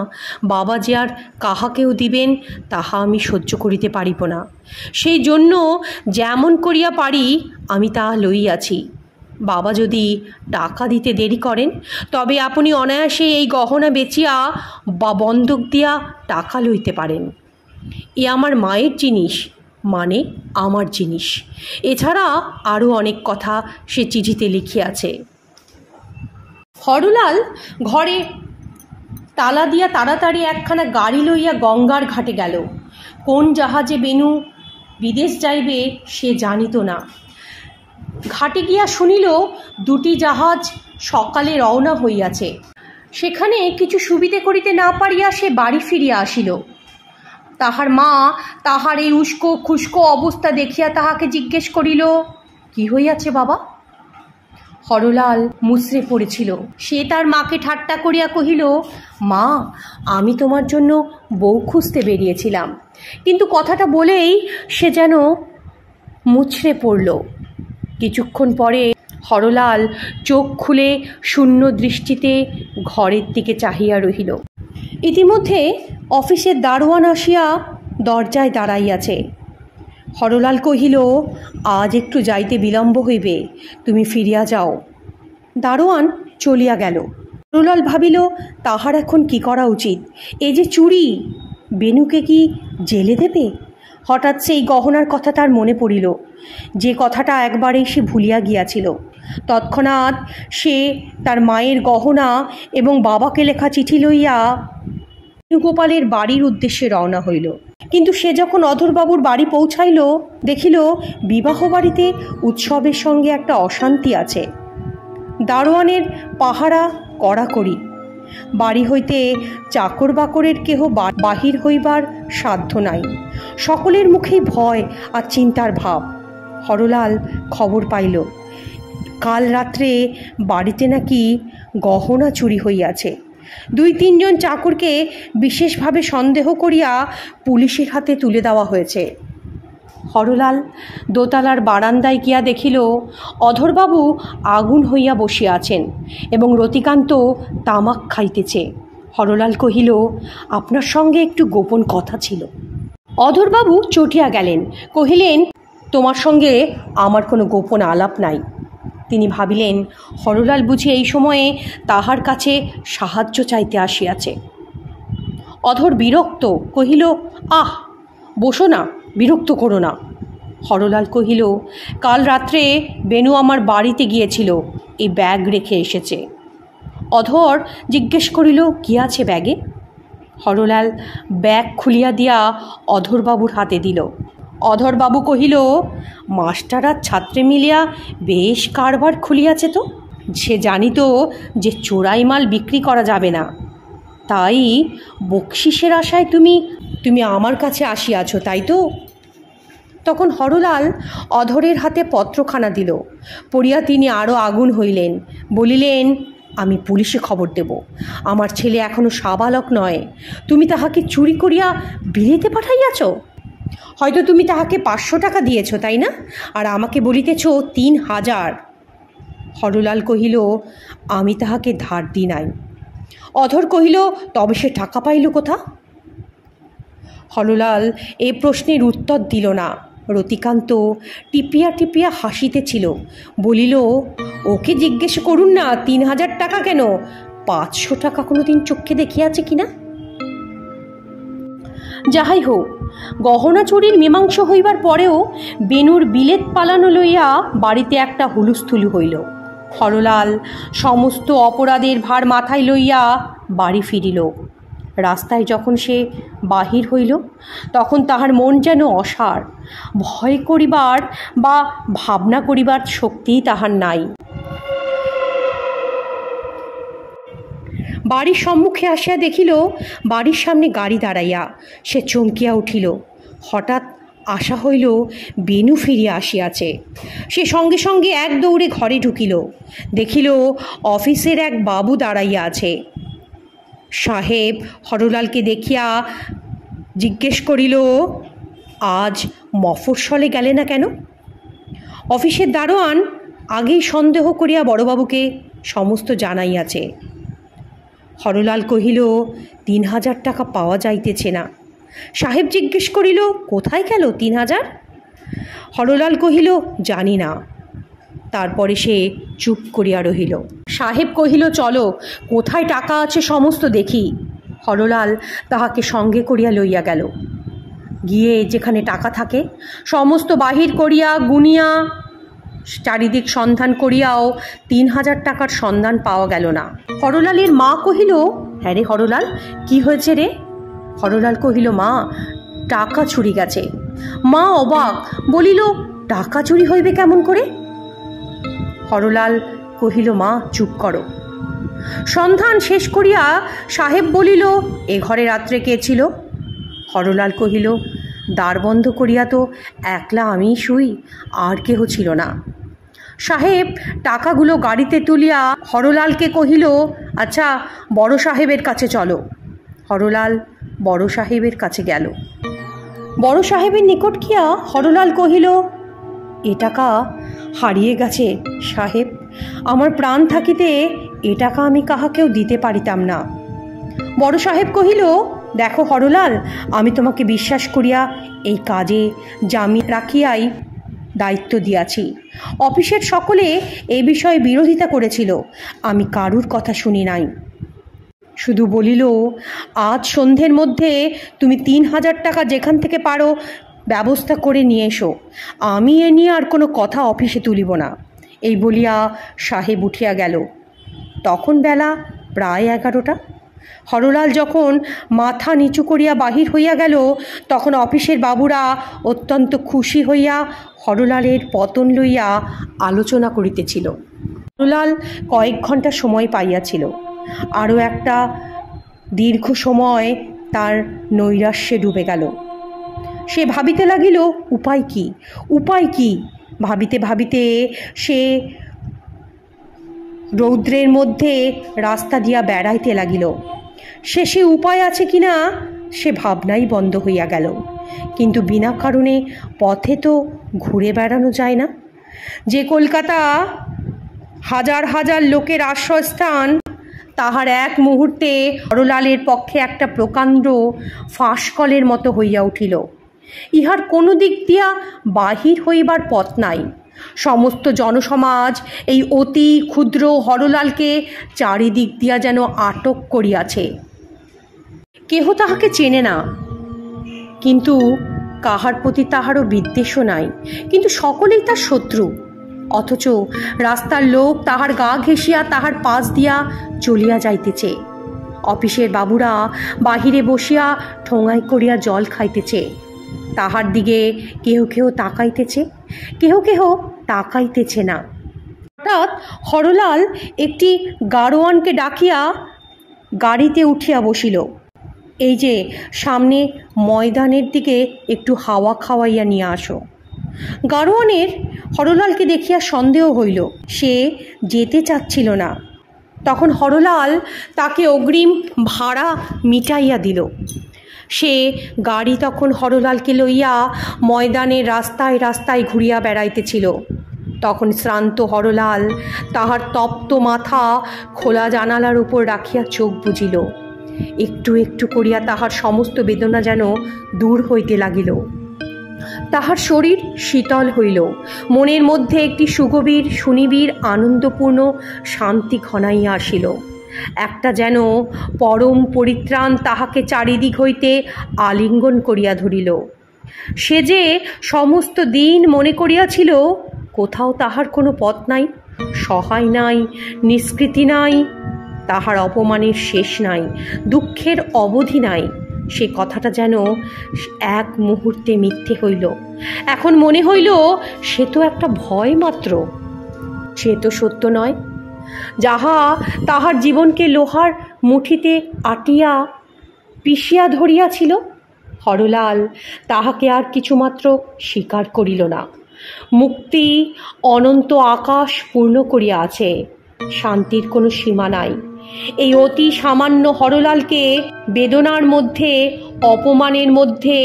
বাবা যে আর কাহাকেও দিবেন তাহা আমি সহ্য করিতে পারিব না। সেই জন্য যেমন করিয়া পারি আমি তাহা লইয়াছি। বাবা যদি টাকা দিতে দেরি করেন তবে আপনি অনায়াসে এই গহনা বেচিয়া বা বন্ধক দিয়া টাকা লইতে পারেন। এ আমার মায়ের জিনিস, মানে আমার জিনিস। এছাড়া আরও অনেক কথা সে চিঠিতে লিখিয়াছে। হরলাল ঘরে তালা দিয়া তাড়াতাড়ি একখানা গাড়ি লইয়া গঙ্গার ঘাটে গেল। কোন জাহাজে বেনু বিদেশ যাইবে সে জানিত না। ঘাটে গিয়া শুনিল দুটি জাহাজ সকালে রওনা হইয়াছে। সেখানে কিছু সুবিধে করিতে না পারিয়া সে বাড়ি ফিরিয়া আসিল। তাহার মা তাহার এই উস্কো খুস্কো অবস্থা দেখিয়া তাহাকে জিজ্ঞেস করিল, কি হইয়াছে বাবা? হরলাল মুচড়ে পড়েছিল। সে তার মাকে ঠাট্টা করিয়া কহিল, মা, আমি তোমার জন্য বউ খুঁজতে বেরিয়েছিলাম। কিন্তু কথাটা বলেই সে যেন মুচড়ে পড়ল। কিছুক্ষণ পরে হরলাল চোখ খুলে শূন্য দৃষ্টিতে ঘরের দিকে চাহিয়া রহিল। ইতিমধ্যে অফিসের দারোয়ান আসিয়া দরজায় দাঁড়াইয়াছে। হরলাল কহিল, আজ একটু যাইতে বিলম্ব হইবে, তুমি ফিরিয়া যাও। দারোয়ান চলিয়া গেল। হরলাল ভাবিল তাহার এখন কি করা উচিত। এ যে চুরি, বেনুকে কি জেলে দেবে? হঠাৎ সেই গহনার কথা তার মনে পড়িল, যে কথাটা একবারেই সে ভুলিয়া গিয়াছিল। তৎক্ষণাৎ সে তার মায়ের গহনা এবং বাবাকে লেখা চিঠি লইয়া বেণুগোপালের বাড়ির উদ্দেশ্যে রওনা হইল। কিন্তু সে যখন অধরবাবুর বাড়ি পৌঁছাইল দেখিল বিবাহ বাড়িতে উৎসবের সঙ্গে একটা অশান্তি আছে। দারোয়ানের পাহারা কড়াকড়ি। বাড়ি হইতে চাকর বাকরের কেহ বাহির হইবার সাধ্য নাই। সকলের মুখেই ভয় আর চিন্তার ভাব। হরলাল খবর পাইল কাল রাত্রে বাড়িতে নাকি গহনা চুরি হইয়াছে। ২-৩ জন চাকরকে বিশেষভাবে সন্দেহ করিয়া পুলিশের হাতে তুলে দেওয়া হয়েছে। হরলাল দোতলার বারান্দায় গিয়া দেখিল অধরবাবু আগুন হইয়া বসিয়া আছেন এবং রতিকান্ত তামাক খাইতেছে। হরলাল কহিল, আপনার সঙ্গে একটু গোপন কথা ছিল। অধরবাবু চটিয়া গেলেন, কহিলেন, তোমার সঙ্গে আমার কোনো গোপন আলাপ নাই। তিনি ভাবিলেন, হরলাল বুঝি এই সময়ে তাহার কাছে সাহায্য চাইতে আসিয়াছে। অধর বিরক্ত, কহিল, আহ, বসো না, বিরক্ত করো না। হরলাল কহিল, কাল রাত্রে বেনু আমার বাড়িতে গিয়েছিল, এই ব্যাগ রেখে এসেছে। অধর জিজ্ঞেস করিল, কি আছে ব্যাগে? হরলাল ব্যাগ খুলিয়া দিয়া অধরবাবুর হাতে দিল। অধরবাবু কহিল, মাস্টার আর ছাত্রে মিলিয়া বেশ কারবার খুলিয়াছে তো। সে জানিত যে চোরাই মাল বিক্রি করা যাবে না, তাই বকশিসের আশায় তুমি আমার কাছে আসিয়াছ, তাই তো? তখন হরলাল অধরের হাতে পত্রখানা দিল। পড়িয়া তিনি আরও আগুন হইলেন, বলিলেন, আমি পুলিশে খবর দেব। আমার ছেলে এখনো সাবালক নয়, তুমি তাহাকে চুরি করিয়া বিলেতে পাঠাইয়াছ। হয়তো তুমি তাহাকে 500 টাকা দিয়েছ, তাই না? আর আমাকে বলিতেছ 3000। হরলাল কহিল, আমি তাহাকে ধার দিই নাই। অধর কহিল, তবে সে টাকা পাইল কোথা? হরলাল এ প্রশ্নের উত্তর দিল না। রতিকান্ত টিপিয়া টিপিয়া হাসিতেছিল, বলিল, ওকে জিজ্ঞেস করুন না 3000 টাকা কেন, 500 টাকা কোনো দিন চোখে দেখিয়াছে কিনা। যাহাই হোক, গহনা চুরির মীমাংস হইবার পরেও বেনুর বিলেত পালানো লইয়া বাড়িতে একটা হুলুস্থুলু হইল। হরলাল সমস্ত অপরাধের ভার মাথায় লইয়া বাড়ি ফিরিল। রাস্তায় যখন সে বাহির হইল, তখন তাহার মন যেন অসাড়। ভয় করিবার বা ভাবনা করিবার শক্তি তাহার নাই। বাড়ির সম্মুখে আসিয়া দেখিল, বাড়ির সামনে গাড়ি দাঁড়াইয়া। সে চমকিয়া উঠিল। হঠাৎ আশা হইল বেনু ফিরিয়া আসিয়াছে। সে সঙ্গে সঙ্গে এক দৌড়ে ঘরে ঢুকিল। দেখিল অফিসের এক বাবু দাঁড়াইয়া আছে। সাহেব হরলালকে দেখিয়া জিজ্ঞেস করিল, আজ মফস্বলে গেলে না কেন? অফিসের দারোয়ান আগেই সন্দেহ করিয়া বড়বাবুকে সমস্ত জানাইয়াছে। হরলাল কহিল, 3000 টাকা পাওয়া যাইতেছে না। সাহেব জিজ্ঞেস করিল, কোথায় গেল 3000? হরলাল কহিল, জানি না। তারপরে সে চুপ করিয়া রহিল। সাহেব কহিল, চলো, কোথায় টাকা আছে সমস্ত দেখি। হরলাল তাহাকে সঙ্গে করিয়া লইয়া গেল। গিয়ে যেখানে টাকা থাকে সমস্ত বাহির করিয়া গুনিয়া চারিদিক সন্ধান করিয়াও 3000 টাকার সন্ধান পাওয়া গেল না। হরলালের মা কহিল, হ্যাঁ রে হরলাল, কি হয়েছে রে? হরলাল কহিল, মা, টাকা চুরি গেছে। মা অবাক, বলিল, টাকা চুরি হইবে কেমন করে? হরলাল কহিল, মা চুপ করো। সন্ধান শেষ করিয়া সাহেব বলিল, এ ঘরে রাত্রে কে ছিল? হরলাল কহিল, দ্বার বন্ধ করিয়া তো একলা আমিই শুই, আর কেহ ছিল না। সাহেব টাকাগুলো গাড়িতে তুলিয়া হরলালকে কহিল, আচ্ছা, বড় সাহেবের কাছে চলো। হরলাল বড় সাহেবের কাছে গেল। বড় সাহেবের নিকট গিয়া হরলাল কহিল, এ টাকা হারিয়ে গেছে সাহেব। আমার প্রাণ থাকিতে এ টাকা আমি কাহাকেও দিতে পারিতাম না। বড় সাহেব কহিল, দেখো হরলাল, আমি তোমাকে বিশ্বাস করিয়া এই কাজে জামিন রাখিয়াই দায়িত্ব দিয়াছি। অফিসের সকলে এ বিষয়ে বিরোধিতা করেছিল, আমি কারুর কথা শুনি নাই। শুধু বলিল, আজ সন্ধ্যের মধ্যে তুমি 3000 টাকা যেখান থেকে পারো ব্যবস্থা করে নিয়ে এসো। আমি এ নিয়ে আর কোনো কথা অফিসে তুলিব না। এই বলিয়া সাহেব উঠিয়া গেল। তখন বেলা প্রায় 11টা। হরলাল যখন মাথা নিচু করিয়া বাহির হইয়া গেল, তখন অফিসের বাবুরা অত্যন্ত খুশি হইয়া হরলালের পতন লইয়া আলোচনা করিতেছিল। হরলাল কয়েক ঘন্টা সময় পাইয়াছিল। আরও একটা দীর্ঘ সময় তার নৈরাশ্যে ডুবে গেল। সে ভাবিতে লাগিল, উপায় কি, উপায় কি? ভাবিতে ভাবিতে সে রৌদ্রের মধ্যে রাস্তা দিয়া বেড়াইতে লাগিল। শেষে উপায় আছে কিনা সে ভাবনাই বন্ধ হইয়া গেল। কিন্তু বিনা কারণে পথে তো ঘুরে বেড়ানো যায় না। যে কলকাতা হাজার হাজার লোকের আশ্রয়স্থান, তাহার এক মুহূর্তে হরলালের পক্ষে একটা প্রকাণ্ড ফাঁসকলের মতো হইয়া উঠিল। ইহার কোনো দিক দিয়া বাহির হইবার পথ নাই। সমস্ত জনসমাজ এই অতি ক্ষুদ্র হরলালকে চারিদিক দিয়া যেন আটক করিয়াছে। কেহ তাহাকে চেনে না, কিন্তু কাহার প্রতি তাহারও বিদ্বেষও নাই, কিন্তু সকলেই তার শত্রু। অথচ রাস্তার লোক তাহার গা ঘেঁষিয়া তাহার পাশ দিয়া চলিয়া যাইতেছে। অফিসের বাবুরা বাহিরে বসিয়া ঠোঙাই করিয়া জল খাইতেছে। তাহার দিকে কেহ কেহ তাকাইতেছে, কেহ কেহ তাকাইতেছে না। হঠাৎ হরলাল একটি গাড়োয়ানকে ডাকিয়া গাড়িতে উঠিয়া বসিল। এই যে সামনে ময়দানের দিকে একটু হাওয়া খাওয়াইয়া নিয়ে আসো। গাড়োয়ানের হরলালকে দেখিয়া সন্দেহ হইল, সে যেতে চাচ্ছিল না। তখন হরলাল তাকে অগ্রিম ভাড়া মিটাইয়া দিল। সে গাড়ি তখন হরলালকে লইয়া ময়দানের রাস্তায় রাস্তায় ঘুরিয়া বেড়াইতেছিল। তখন শ্রান্ত হরলাল তাহার তপ্ত মাথা খোলা জানালার উপর রাখিয়া চোখ বুজিল। একটু একটু করিয়া তাহার সমস্ত বেদনা যেন দূর হইতে লাগিল। তাহার শরীর শীতল হইল, মনের মধ্যে একটি সুগভীর সুনিবিড় আনন্দপূর্ণ শান্তি ঘনাইয়া আসিল। একটা যেন পরম পরিত্রাণ তাহাকে চারিদিক হইতে আলিঙ্গন করিয়া ধরিল। সে যে সমস্ত দিন মনে করিয়াছিল কোথাও তাহার কোনো পথ নাই, সহায় নাই, নিষ্কৃতি নাই, তাহার অপমানের শেষ নাই, দুঃখের অবধি নাই, সে কথাটা যেন এক মুহূর্তে মিথ্যে হইল। এখন মনে হইল সে তো একটা ভয় মাত্র, সে তো সত্য নয়। যাহা তাহার জীবনকে লোহার মুঠিতে আটিয়া পিষিয়া ধরিয়াছিল, হরলাল তাহাকে আর কিছুমাত্র স্বীকার করিল না। মুক্তি অনন্ত আকাশ পূর্ণ করিয়া আছে, শান্তির কোনো সীমা নাই। এই অতি সামান্য হরলালকে বেদনার মধ্যে, অপমানের মধ্যে,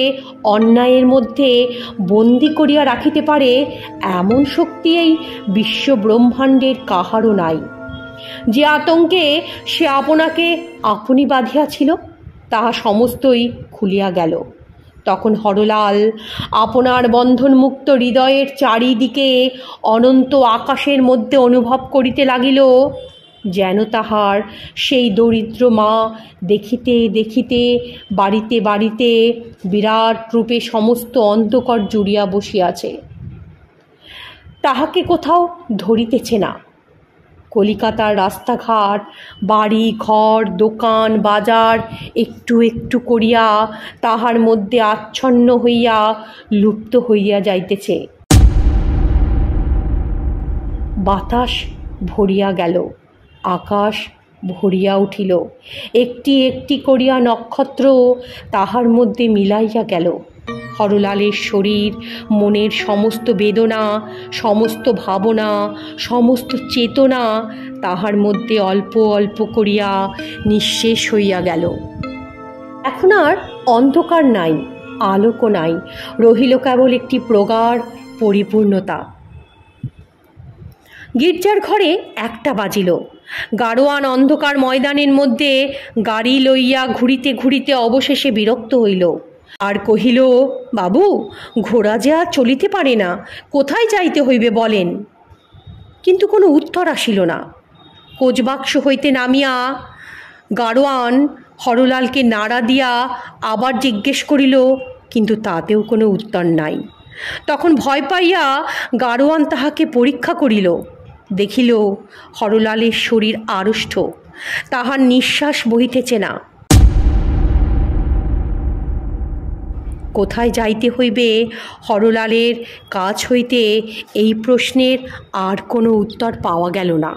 অন্যায়ের মধ্যে বন্দি করিয়া রাখিতে পারে এমন শক্তি এই বিশ্ব ব্রহ্মাণ্ডের কাহারও নাই। যে আতঙ্কে সে আপনাকে আপনি বাঁধিয়াছিল তাহা সমস্তই খুলিয়া গেল। তখন হরলাল আপনার বন্ধনমুক্ত হৃদয়ের চারিদিকে অনন্ত আকাশের মধ্যে অনুভব করিতে লাগিল, যেন তাহার সেই দরিদ্র মা দেখিতে দেখিতে বাড়িতে বাড়িতে বিরাট রূপে সমস্ত অন্ধকার জুড়িয়া বসিয়াছে। তাহাকে কোথাও ধরিতেছে না। কলিকাতার রাস্তাঘাট, বাড়ি ঘর, দোকান বাজার একটু একটু করিয়া তাহার মধ্যে আচ্ছন্ন হইয়া লুপ্ত হইয়া যাইতেছে। বাতাস ভরিয়া গেল, আকাশ ভরিয়া উঠিল, একটি একটি করিয়া নক্ষত্র তাহার মধ্যে মিলাইয়া গেল। হরলালের শরীর, মনের সমস্ত বেদনা, সমস্ত ভাবনা, সমস্ত চেতনা তাহার মধ্যে অল্প অল্প করিয়া নিঃশেষ হইয়া গেল। এখন আর অন্ধকার নাই, আলোকও নাই, রহিল কেবল একটি প্রগাঢ় পরিপূর্ণতা। গির্জার ঘরে 1টা বাজিল। গাড়োয়ান অন্ধকার ময়দানের মধ্যে গাড়ি লইয়া ঘুরিতে ঘুরিতে অবশেষে বিরক্ত হইল, আর কহিল, বাবু, ঘোড়া যে আর চলিতে পারে না, কোথায় যাইতে হইবে বলেন? কিন্তু কোনো উত্তর আসিল না। কোচবাক্স হইতে নামিয়া গাড়োয়ান হরলালকে নাড়া দিয়া আবার জিজ্ঞেস করিল, কিন্তু তাতেও কোনো উত্তর নাই। তখন ভয় পাইয়া গাড়োয়ান তাহাকে পরীক্ষা করিল, দেখিল হরলালের শরীর আড়ষ্ট, তাহার নিঃশ্বাস বহিতেছে না। কোথায় যাইতে হইবে হরলালের কাছ হইতে এই প্রশ্নের আর কোনো উত্তর পাওয়া গেল না।